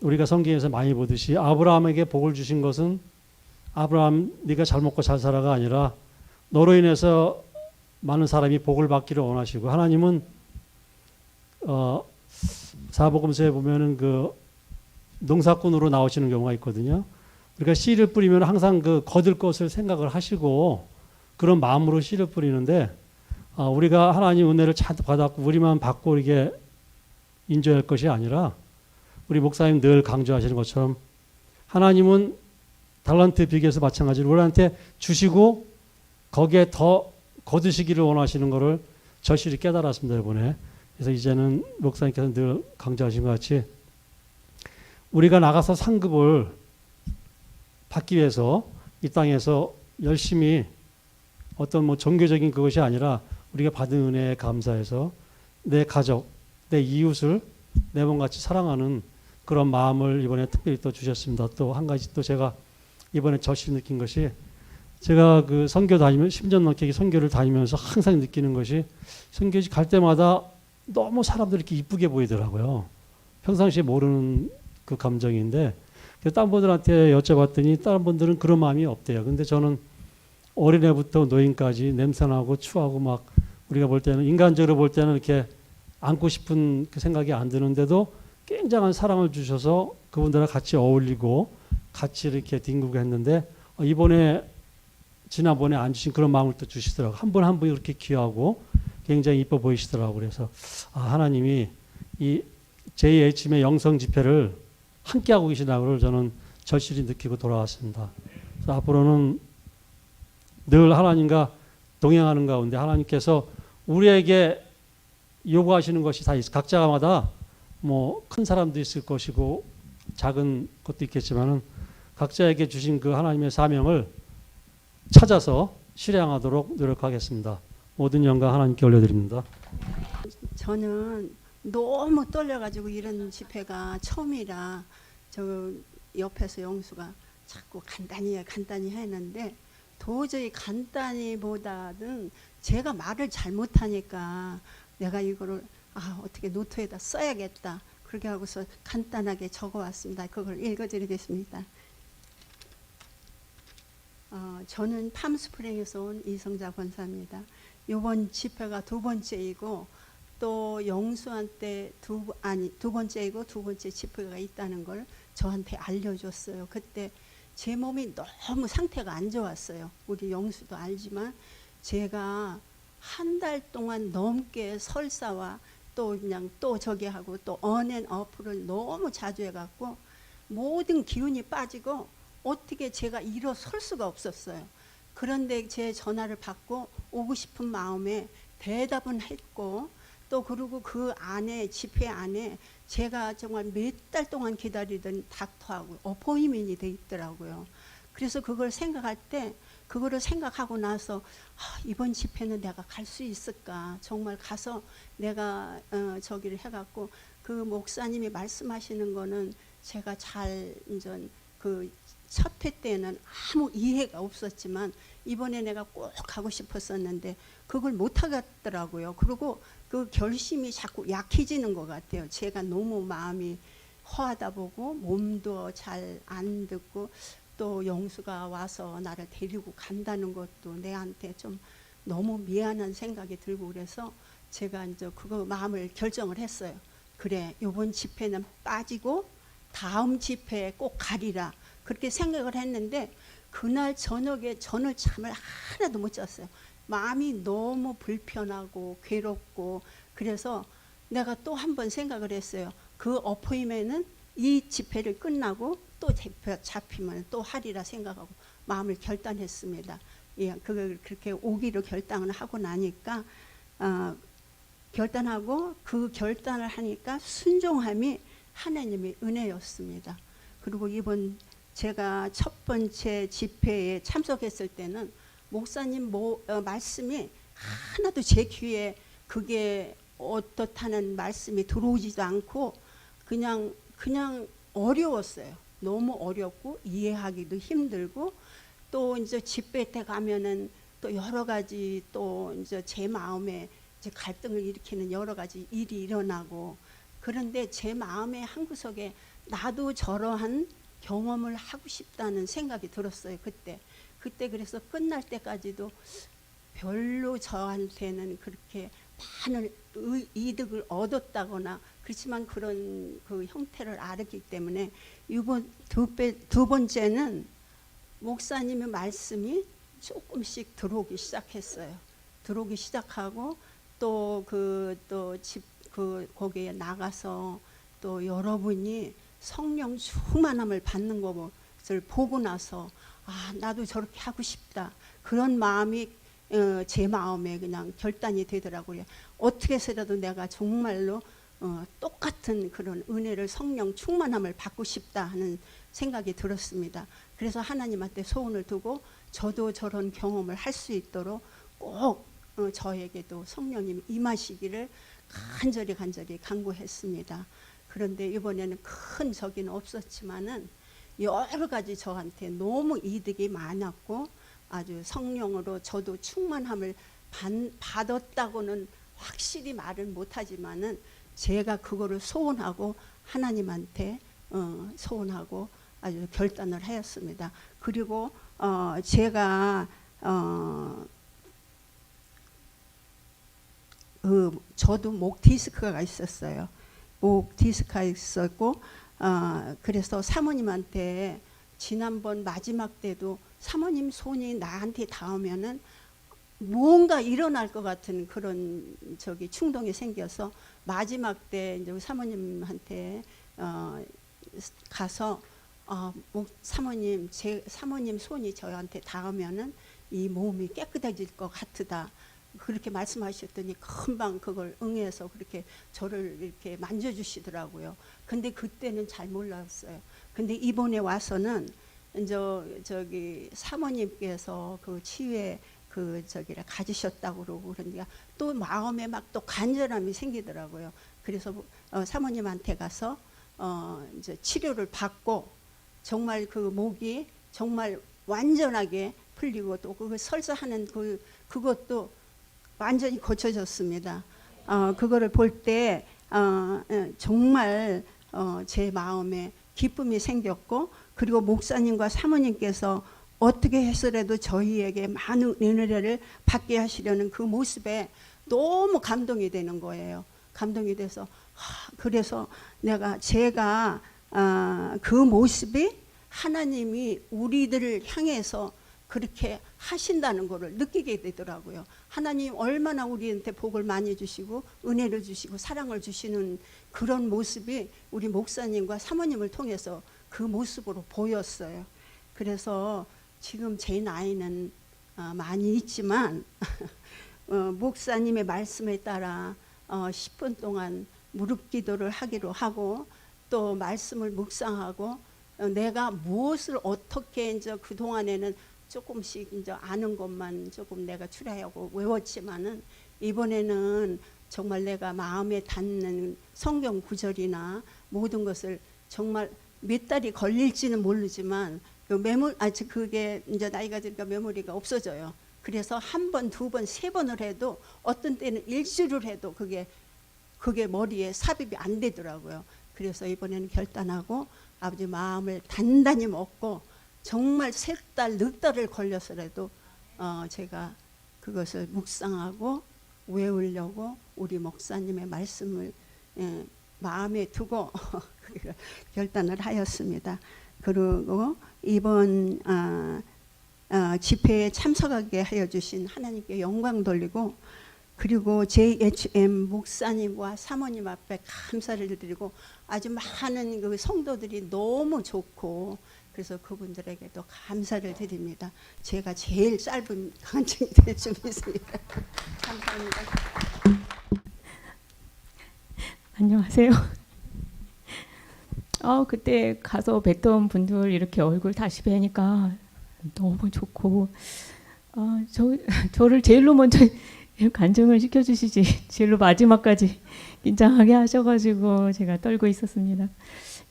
우리가 성경에서 많이 보듯이 아브라함에게 복을 주신 것은 아브라함 네가 잘 먹고 잘 살아가 아니라 너로 인해서 많은 사람이 복을 받기를 원하시고 하나님은 사복음서에 보면은 그 농사꾼으로 나오시는 경우가 있거든요. 우리가 씨를 뿌리면 항상 그 거둘 것을 생각을 하시고 그런 마음으로 씨를 뿌리는데 우리가 하나님 은혜를 잔뜩 받았고 우리만 받고 이게 인정할 것이 아니라 우리 목사님 늘 강조하시는 것처럼 하나님은 달란트 비교에서 마찬가지로 우리한테 주시고 거기에 더 거두시기를 원하시는 것을 절실히 깨달았습니다, 이번에. 그래서 이제는 목사님께서 늘 강조하신 것 같이 우리가 나가서 상급을 받기 위해서 이 땅에서 열심히 어떤 뭐 종교적인 그것이 아니라 우리가 받은 은혜에 감사해서 내 가족, 내 이웃을 내 몸같이 사랑하는 그런 마음을 이번에 특별히 또 주셨습니다. 또 한 가지 또 제가 이번에 절실히 느낀 것이 제가 그 선교 다니면 10년 넘게 선교를 다니면서 항상 느끼는 것이 선교지 갈 때마다 너무 사람들이 이렇게 이쁘게 보이더라고요. 평상시에 모르는 그 감정인데 다른 분들한테 여쭤봤더니 다른 분들은 그런 마음이 없대요. 근데 저는 어린애부터 노인까지 냄새나고 추하고 막 우리가 볼 때는 인간적으로 볼 때는 이렇게 안고 싶은 그 생각이 안 드는데도 굉장한 사랑을 주셔서 그분들과 같이 어울리고 같이 이렇게 뒹굴고 했는데 이번에 지난번에 안 주신 그런 마음을 또 주시더라고요. 한 분 한 분이 그렇게 귀하고 굉장히 이뻐 보이시더라고요. 그래서 하나님이 이 제2H의 영성 집회를 함께하고 계시다고 저는 절실히 느끼고 돌아왔습니다. 그래서 앞으로는 늘 하나님과 동행하는 가운데 하나님께서 우리에게 요구하시는 것이 다 있어. 각자마다 뭐 큰 사람도 있을 것이고 작은 것도 있겠지만은 각자에게 주신 그 하나님의 사명을 찾아서 실행하도록 노력하겠습니다. 모든 영광 하나님께 올려드립니다. 저는 너무 떨려가지고 이런 집회가 처음이라 저 옆에서 영수가 자꾸 간단히 했는데 도저히 간단히보다는 제가 말을 잘못하니까 내가 이거를 어떻게 노트에다 써야겠다 그렇게 하고서 간단하게 적어왔습니다. 그걸 읽어드리겠습니다. 저는 팜스프링에서 온 이성자 권사입니다. 이번 집회가 두 번째이고 또 영수한테 두 번째이고 두 번째 집회가 있다는 걸 저한테 알려줬어요. 그때 제 몸이 너무 상태가 안 좋았어요. 우리 영수도 알지만 제가 한 달 동안 넘게 설사와 또 그냥 또 저기 하고 또 언앤어프를 너무 자주 해갖고 모든 기운이 빠지고 어떻게 제가 일어설 수가 없었어요. 그런데 제 전화를 받고 오고 싶은 마음에 대답은 했고 또 그리고 그 안에 집회 안에 제가 정말 몇 달 동안 기다리던 닥터하고 어포인트먼트이 돼 있더라고요. 그래서 그걸 생각할 때 그거를 생각하고 나서 이번 집회는 내가 갈 수 있을까 정말 가서 내가 저기를 해갖고 그 목사님이 말씀하시는 거는 제가 잘 이제 그 첫 회 때는 아무 이해가 없었지만 이번에 내가 꼭 가고 싶었었는데 그걸 못 하겠더라고요. 그리고 그 결심이 자꾸 약해지는 것 같아요. 제가 너무 마음이 허하다 보고 몸도 잘 안 듣고 또 영수가 와서 나를 데리고 간다는 것도 내한테 좀 너무 미안한 생각이 들고 그래서 제가 이제 그거 마음을 결정을 했어요. 그래, 이번 집회는 빠지고 다음 집회에 꼭 가리라. 그렇게 생각을 했는데 그날 저녁에 저는 잠을 하나도 못 잤어요. 마음이 너무 불편하고 괴롭고 그래서 내가 또 한 번 생각을 했어요. 그 어포인트는 이 집회를 끝나고 또 집회 잡히면 또 하리라 생각하고 마음을 결단했습니다. 예, 그걸 그렇게 오기로 결단을 하고 나니까 결단하고 그 결단을 하니까 순종함이 하나님의 은혜였습니다. 그리고 이번 제가 첫 번째 집회에 참석했을 때는 목사님 말씀이 하나도 제 귀에 그게 어떻다는 말씀이 들어오지도 않고 그냥 어려웠어요. 너무 어렵고 이해하기도 힘들고 또 이제 집회 때 가면은 또 여러 가지 또 이제 제 마음에 이제 갈등을 일으키는 여러 가지 일이 일어나고 그런데 제 마음의 한구석에 나도 저러한 경험을 하고 싶다는 생각이 들었어요. 그때 그래서 끝날 때까지도 별로 저한테는 그렇게 많은 이득을 얻었다거나 그렇지만 그런 그 형태를 알았기 때문에 이번 두 번째는 목사님의 말씀이 조금씩 들어오기 시작했어요. 들어오기 시작하고 또 거기에 나가서 또 여러분이 성령 충만함을 받는 것을 보고 나서 아, 나도 저렇게 하고 싶다. 그런 마음이 제 마음에 그냥 결단이 되더라고요. 어떻게 해서라도 내가 정말로 똑같은 그런 은혜를 성령 충만함을 받고 싶다 하는 생각이 들었습니다. 그래서 하나님한테 소원을 두고 저도 저런 경험을 할 수 있도록 꼭 저에게도 성령님이 임하시기를 간절히 간구했습니다. 그런데 이번에는 큰 적이는 없었지만은 여러 가지 저한테 너무 이득이 많았고 아주 성령으로 저도 충만함을 받았다고는 확실히 말을 못하지만은 제가 그거를 소원하고 하나님한테 소원하고 아주 결단을 하였습니다. 그리고 제가 저도 목 디스크가 있었어요. 목 디스크가 있었고 그래서 사모님한테 지난번 마지막 때도 사모님 손이 나한테 닿으면은 뭔가 일어날 것 같은 그런 충동이 생겨서 마지막 때 이제 사모님한테 가서 사모님 제 사모님 손이 저한테 닿으면은 이 몸이 깨끗해질 것 같으다. 그렇게 말씀하셨더니 금방 그걸 응해서 그렇게 저를 이렇게 만져주시더라고요. 근데 그때는 잘 몰랐어요. 근데 이번에 와서는 저기 사모님께서 그 치유에 가지셨다고 그러고 그러니까 또 마음에 막 또 간절함이 생기더라고요. 그래서 사모님한테 가서 이제 치료를 받고 정말 그 목이 정말 완전하게 풀리고 또 그 설사하는 그것도 완전히 고쳐졌습니다. 그거를 볼 때 정말 제 마음에 기쁨이 생겼고 그리고 목사님과 사모님께서 어떻게 해서라도 저희에게 많은 은혜를 받게 하시려는 그 모습에 너무 감동이 되는 거예요. 감동이 돼서 그래서 제가 그 모습이 하나님이 우리들을 향해서 그렇게 하신다는 것을 느끼게 되더라고요. 하나님 얼마나 우리한테 복을 많이 주시고 은혜를 주시고 사랑을 주시는 그런 모습이 우리 목사님과 사모님을 통해서 그 모습으로 보였어요. 그래서 지금 제 나이는 많이 있지만 목사님의 말씀에 따라 10분 동안 무릎 기도를 하기로 하고 또 말씀을 묵상하고 내가 무엇을 어떻게 이제 그 동안에는 조금씩 이제 아는 것만 조금 내가 추려하고 외웠지만은 이번에는 정말 내가 마음에 닿는 성경 구절이나 모든 것을 정말 몇 달이 걸릴지는 모르지만 그게 이제 나이가 드니까 메모리가 없어져요. 그래서 한 번, 두 번, 세 번을 해도 어떤 때는 일주일을 해도 그게 머리에 삽입이 안 되더라고요. 그래서 이번에는 결단하고 아버지 마음을 단단히 먹고 정말 3달, 4달을 걸려서라도 제가 그것을 묵상하고 외우려고 우리 목사님의 말씀을 마음에 두고 결단을 하였습니다. 그리고 이번 집회에 참석하게 하여 주신 하나님께 영광 돌리고 그리고 JHM 목사님과 사모님 앞에 감사를 드리고 아주 많은 그 성도들이 너무 좋고 그래서 그분들에게도 감사를 드립니다. 제가 제일 짧은 간증이 될 수 있습니다. 감사합니다. 안녕하세요. 그때 가서 뵀던 분들 이렇게 얼굴 다시 뵈니까 너무 좋고 저를 제일로 먼저 간증을 시켜주시지 제일로 마지막까지 긴장하게 하셔가지고 제가 떨고 있었습니다.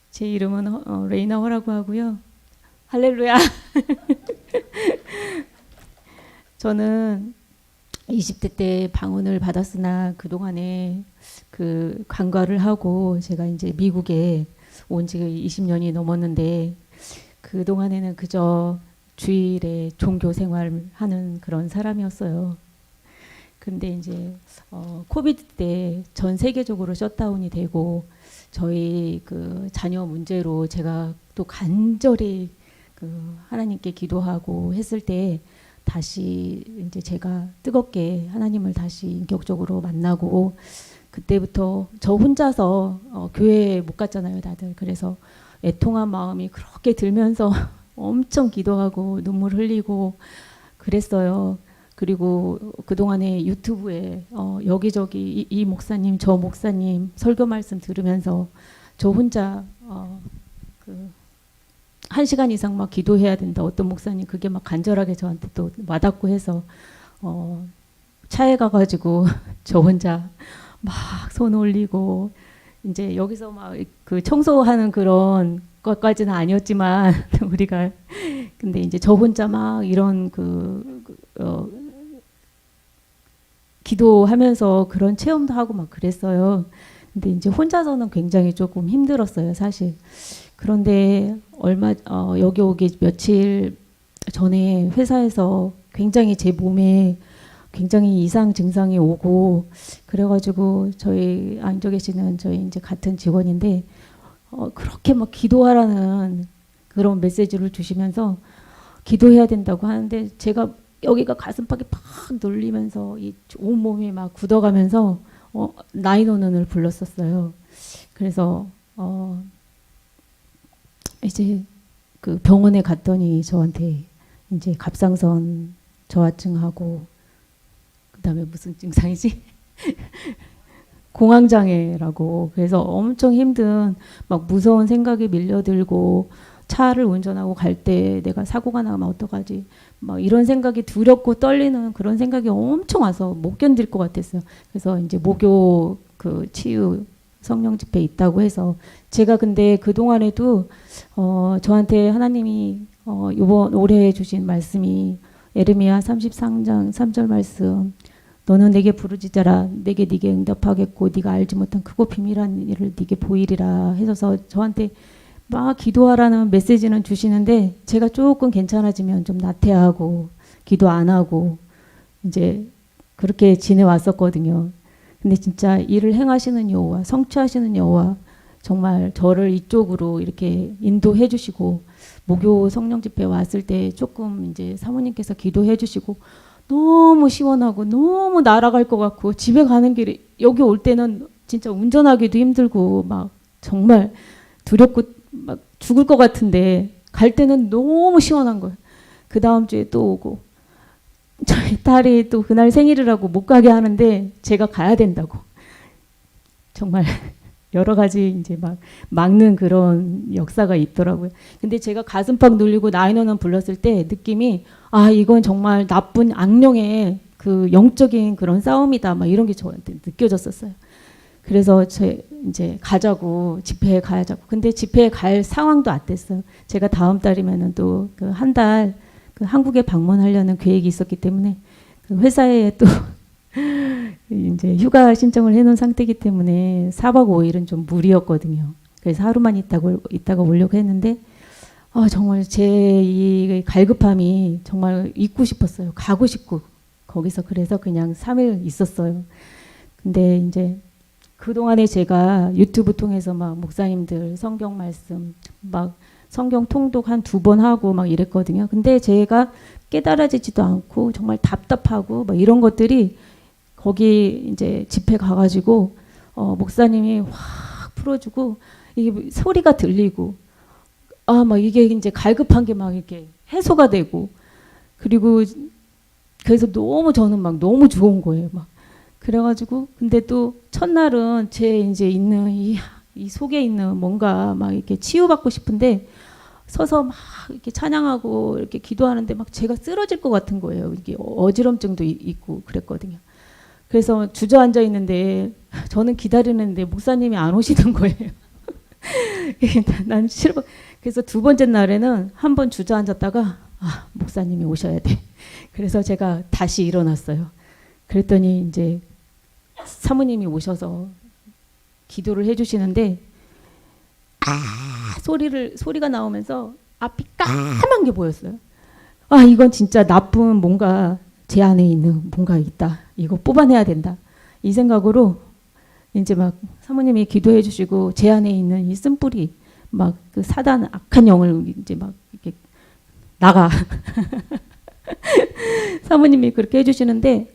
제 이름은 레이나 허라고 하고요. 할렐루야. 저는 20대 때 방언을 받았으나 그동안에 그 간과를 하고 제가 이제 미국에 온 지 20년이 넘었는데 그동안에는 그저 주일에 종교 생활하는 그런 사람이었어요. 근데 이제 코비드 때 전 세계적으로 셧다운이 되고 저희 그 자녀 문제로 제가 또 간절히 그 하나님께 기도하고 했을 때 다시 이제 제가 뜨겁게 하나님을 다시 인격적으로 만나고 그때부터 저 혼자서 교회에 못 갔잖아요, 다들. 그래서 애통한 마음이 그렇게 들면서 엄청 기도하고 눈물 흘리고 그랬어요. 그리고 그동안에 유튜브에 여기저기 이 목사님 저 목사님 설교 말씀 들으면서 저 혼자 그 1시간 이상 막 기도해야 된다. 어떤 목사님 그게 막 간절하게 저한테 또 와닿고 해서 차에 가가지고 저 혼자 막 손 올리고 이제 여기서 막 그 청소하는 그런 것까지는 아니었지만 우리가 근데 이제 저 혼자 막 이런 기도하면서 그런 체험도 하고 막 그랬어요. 근데 이제 혼자서는 굉장히 조금 힘들었어요, 사실. 그런데 여기 오기 며칠 전에 회사에서 굉장히 제 몸에 굉장히 이상 증상이 오고 그래가지고 저희 앉아 계시는 저희 이제 같은 직원인데 그렇게 막 기도하라는 그런 메시지를 주시면서 기도해야 된다고 하는데 제가 여기가 가슴팍이 팍 눌리면서 이 온몸이 막 굳어가면서 911을 불렀었어요. 그래서 이제 그 병원에 갔더니 저한테 이제 갑상선 저하증하고 그다음에 무슨 증상이지? 공황장애라고. 그래서 엄청 힘든 막 무서운 생각이 밀려들고 차를 운전하고 갈 때 내가 사고가 나면 어떡하지? 막 이런 생각이 두렵고 떨리는 그런 생각이 엄청 와서 못 견딜 것 같았어요. 그래서 이제 목요 그 치유 성령 집회 있다고 해서 제가 근데 그 동안에도 저한테 하나님이 이번 올해 주신 말씀이 에르미야 33장 3절 말씀 너는 내게 부르짖어라 내게 네게 응답하겠고 네가 알지 못한 크고 비밀한 일을 네게 보이리라 해서 저한테 막 기도하라는 메시지는 주시는데 제가 조금 괜찮아지면 좀 나태하고 기도 안 하고 이제 그렇게 지내왔었거든요. 근데 진짜 일을 행하시는 여호와 성취하시는 여호와 정말 저를 이쪽으로 이렇게 인도해 주시고 목요 성령 집회 왔을 때 조금 이제 사모님께서 기도해 주시고 너무 시원하고 너무 날아갈 것 같고 집에 가는 길에 여기 올 때는 진짜 운전하기도 힘들고 막 정말 두렵고 막 죽을 것 같은데 갈 때는 너무 시원한 거예요. 그 다음 주에 또 오고 저희 딸이 또 그날 생일이라고 못 가게 하는데 제가 가야 된다고 정말 여러 가지 이제 막 막는 그런 역사가 있더라고요. 근데 제가 가슴팍 눌리고 나인원은 불렀을 때 느낌이 이건 정말 나쁜 악령의 그 영적인 그런 싸움이다 막 이런 게 저한테 느껴졌었어요. 그래서 이제 가자고 집회에 가자고. 근데 집회에 갈 상황도 안 됐어요. 제가 다음 달이면은 또 그 한 달 그 한국에 방문하려는 계획이 있었기 때문에 그 회사에 또 이제 휴가 신청을 해놓은 상태이기 때문에 4박 5일은 좀 무리였거든요. 그래서 하루만 있다가 오려고 했는데 정말 제 이 갈급함이 정말 있고 싶었어요. 가고 싶고 거기서 그래서 그냥 3일 있었어요. 근데 이제 그동안에 제가 유튜브 통해서 막 목사님들 성경 말씀 막 성경 통독 한 2번 하고 막 이랬거든요. 근데 제가 깨달아지지도 않고 정말 답답하고 막 이런 것들이 거기 이제 집회 가가지고 목사님이 확 풀어주고 이게 소리가 들리고 막 이게 이제 갈급한 게 막 이렇게 해소가 되고 그리고 그래서 너무 저는 막 너무 좋은 거예요. 막 그래가지고 근데 또 첫날은 제 이제 있는 이 속에 있는 뭔가 막 이렇게 치유받고 싶은데 서서 막 이렇게 찬양하고 이렇게 기도하는데 막 제가 쓰러질 것 같은 거예요. 이게 어지럼증도 있고 그랬거든요. 그래서 주저앉아 있는데 저는 기다리는데 목사님이 안 오시는 거예요. 난 싫어. 그래서 2번째 날에는 한 번 주저앉았다가 목사님이 오셔야 돼. 그래서 제가 다시 일어났어요. 그랬더니 이제 사모님이 오셔서 기도를 해주시는데 소리가 나오면서 앞이 까만 게 보였어요. 이건 진짜 나쁜 뭔가 제 안에 있는 뭔가 있다. 이거 뽑아내야 된다. 이 생각으로 이제 막 사모님이 기도해 주시고 제 안에 있는 이 쓴뿌리 막 그 사단 악한 영을 이제 막 이렇게 나가. 사모님이 그렇게 해주시는데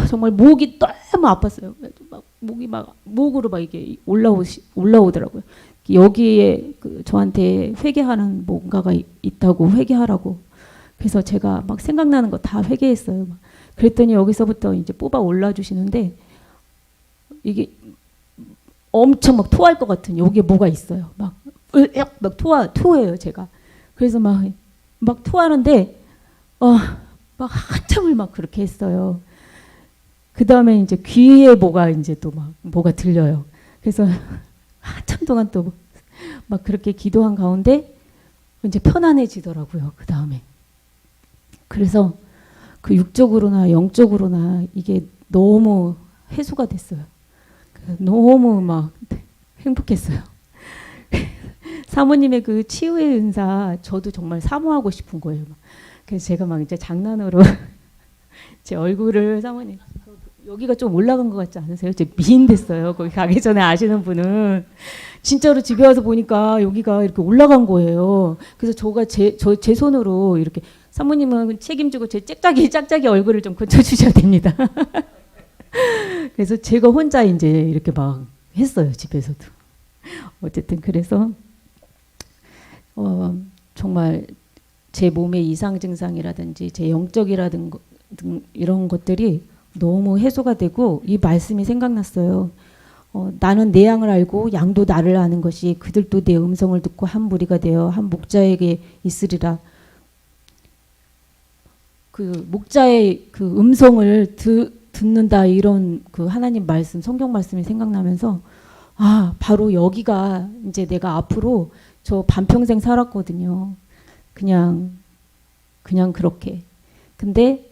정말 목이 너무 아팠어요. 막 목이 막 목으로 막 이게 올라오더라고요. 여기에 그 저한테 회개하는 뭔가가 있다고 회개하라고. 그래서 제가 막 생각나는 거 다 회개했어요. 막. 그랬더니 여기서부터 이제 뽑아 올라 주시는데 이게 엄청 막 토할 것 같은 여기에 뭐가 있어요. 막 토해요 제가. 그래서 막 토하는데 막 한참을 막 그렇게 했어요. 그 다음에 이제 귀에 뭐가 이제 또 막 뭐가 들려요. 그래서 한참 동안 또 막 그렇게 기도한 가운데 이제 편안해지더라고요. 그 다음에. 그래서 그 육적으로나 영적으로나 이게 너무 해소가 됐어요. 너무 막 행복했어요. 사모님의 그 치유의 은사 저도 정말 사모하고 싶은 거예요. 그래서 제가 막 이제 장난으로 제 얼굴을 사모님 여기가 좀 올라간 것 같지 않으세요? 제 미인 됐어요. 거기 가기 전에 아시는 분은 진짜로 집에 와서 보니까 여기가 이렇게 올라간 거예요. 그래서 제 손으로 이렇게 사모님은 책임지고 제 짝짝이 얼굴을 좀 고쳐주셔야 됩니다. 그래서 제가 혼자 이제 이렇게 막 했어요 집에서도. 어쨌든 그래서 정말 제 몸의 이상 증상이라든지 제 영적이라든지 이런 것들이 너무 해소가 되고 이 말씀이 생각났어요. 나는 내 양을 알고 양도 나를 아는 것이 그들도 내 음성을 듣고 한 무리가 되어 한 목자에게 있으리라. 그 목자의 그 음성을 듣는다 이런 그 하나님 말씀 성경 말씀이 생각나면서 바로 여기가 이제 내가 앞으로 저 반평생 살았거든요. 그냥 그렇게. 근데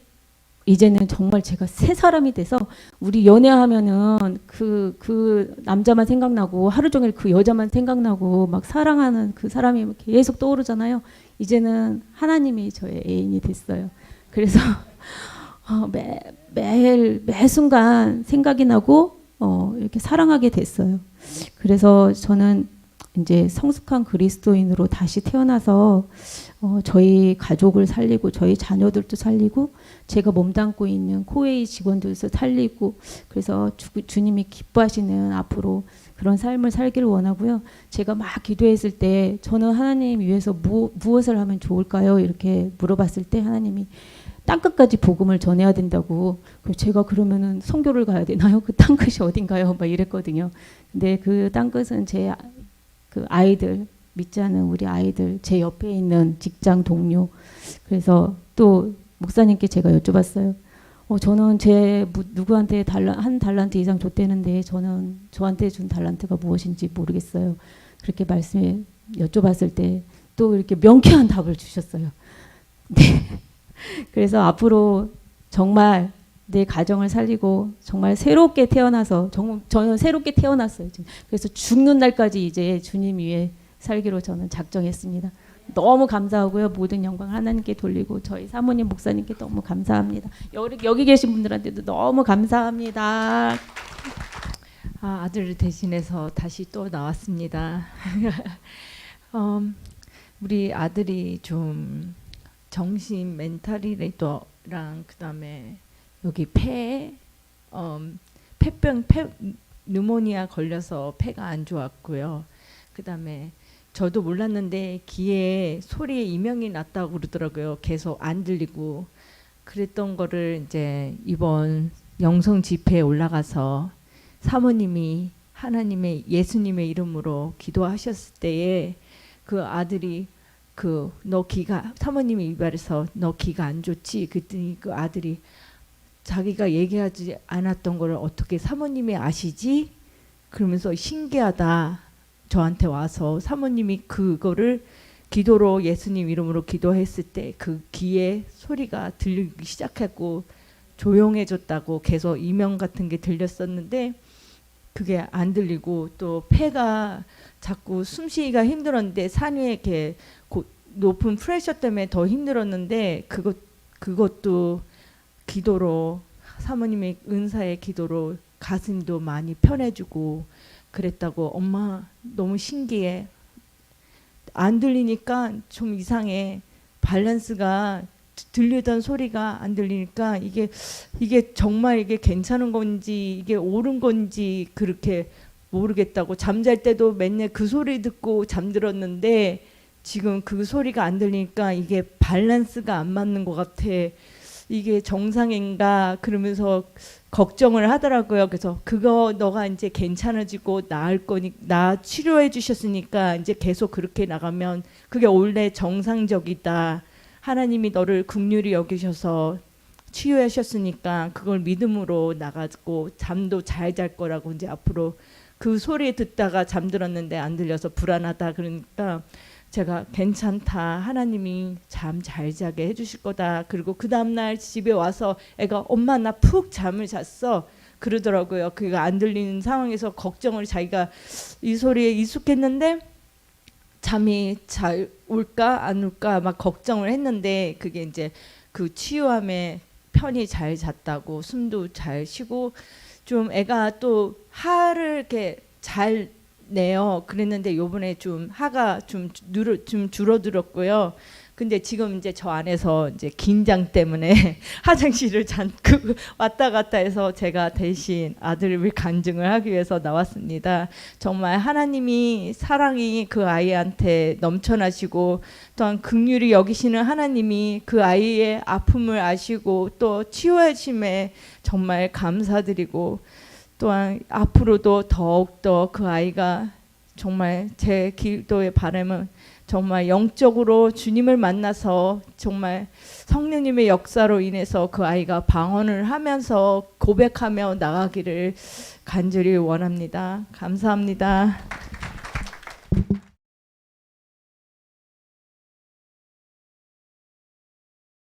이제는 정말 제가 새 사람이 돼서 우리 연애하면은 그 남자만 생각나고 하루 종일 그 여자만 생각나고 막 사랑하는 그 사람이 계속 떠오르잖아요. 이제는 하나님이 저의 애인이 됐어요. 그래서 매 순간 생각이 나고 이렇게 사랑하게 됐어요. 그래서 저는 이제 성숙한 그리스도인으로 다시 태어나서 저희 가족을 살리고 저희 자녀들도 살리고 제가 몸담고 있는 코웨이 직원들도 살리고 그래서 주님이 기뻐하시는 앞으로 그런 삶을 살기를 원하고요. 제가 막 기도했을 때 저는 하나님 위해서 무엇을 하면 좋을까요? 이렇게 물어봤을 때 하나님이 땅끝까지 복음을 전해야 된다고. 제가 그러면은 선교를 가야 되나요? 그 땅끝이 어딘가요? 막 이랬거든요. 근데 그 땅끝은 제 그 아이들, 믿지 않는 우리 아이들, 제 옆에 있는 직장 동료. 그래서 또 목사님께 제가 여쭤봤어요. 저는 누구한테 한 달란트 이상 줬대는데 저는 저한테 준 달란트가 무엇인지 모르겠어요. 그렇게 여쭤봤을 때 또 이렇게 명쾌한 답을 주셨어요. 네. 그래서 앞으로 정말 내 가정을 살리고 정말 새롭게 태어나서 저는 새롭게 태어났어요. 그래서 죽는 날까지 이제 주님 위해 살기로 저는 작정했습니다. 너무 감사하고요. 모든 영광 하나님께 돌리고 저희 사모님 목사님께 너무 감사합니다. 여기 계신 분들한테도 너무 감사합니다. 아들을 대신해서 다시 또 나왔습니다. 우리 아들이 좀 정신 멘탈이랑 그다음에 여기 폐병 뉴모니아 걸려서 폐가 안 좋았고요. 그다음에 저도 몰랐는데 귀에 소리에 이명이 났다고 그러더라고요. 계속 안 들리고 그랬던 거를 이제 이번 영성 집회에 올라가서 사모님이 하나님의 예수님의 이름으로 기도하셨을 때에 그 아들이 너 귀가 사모님이 이발해서 너 귀가 안 좋지? 그랬더니 그 아들이 자기가 얘기하지 않았던 거를 어떻게 사모님이 아시지? 그러면서 신기하다. 저한테 와서 사모님이 그거를 기도로 예수님 이름으로 기도했을 때 그 귀에 소리가 들리기 시작했고 조용해졌다고 계속 이명 같은 게 들렸었는데 그게 안 들리고 또 폐가 자꾸 숨쉬기가 힘들었는데 산 위에 이렇게 높은 프레셔 때문에 더 힘들었는데 그것도 기도로 사모님의 은사의 기도로 가슴도 많이 편해지고 그랬다고. 엄마 너무 신기해. 안 들리니까 좀 이상해. 밸런스가 들리던 소리가 안 들리니까 이게 정말 이게 괜찮은 건지 이게 옳은 건지 그렇게 모르겠다고. 잠잘 때도 맨날 그 소리 듣고 잠들었는데 지금 그 소리가 안 들리니까 이게 밸런스가 안 맞는 것 같아. 이게 정상인가 그러면서 걱정을 하더라고요. 그래서 그거 너가 이제 괜찮아지고 나을 거니 나 치료해 주셨으니까 이제 계속 그렇게 나가면 그게 원래 정상적이다. 하나님이 너를 긍휼히 여기셔서 치유하셨으니까 그걸 믿음으로 나가고 잠도 잘 잘 거라고. 이제 앞으로 그 소리 듣다가 잠들었는데 안 들려서 불안하다 그러니까 제가 괜찮다. 하나님이 잠 잘 자게 해주실 거다. 그리고 그 다음날 집에 와서 애가 엄마 나 푹 잠을 잤어 그러더라고요. 그가 안 들리는 상황에서 걱정을 자기가 이 소리에 익숙했는데 잠이 잘 올까 안 올까 막 걱정을 했는데 그게 이제 그 치유함에 편히 잘 잤다고. 숨도 잘 쉬고 좀 애가 또 하를 이렇게 잘 내요. 그랬는데 요번에 좀 하가 좀 줄어들었고요. 근데 지금 이제 저 안에서 이제 긴장 때문에 화장실을 잠깐 왔다 갔다 해서 제가 대신 아들을 간증을 하기 위해서 나왔습니다. 정말 하나님이 사랑이 그 아이한테 넘쳐나시고 또한 긍휼히 여기시는 하나님이 그 아이의 아픔을 아시고 또 치유하심에 정말 감사드리고 또한 앞으로도 더욱더 그 아이가 정말 제 기도의 바람은 정말 영적으로 주님을 만나서 정말 성령님의 역사로 인해서 그 아이가 방언을 하면서 고백하며 나가기를 간절히 원합니다. 감사합니다.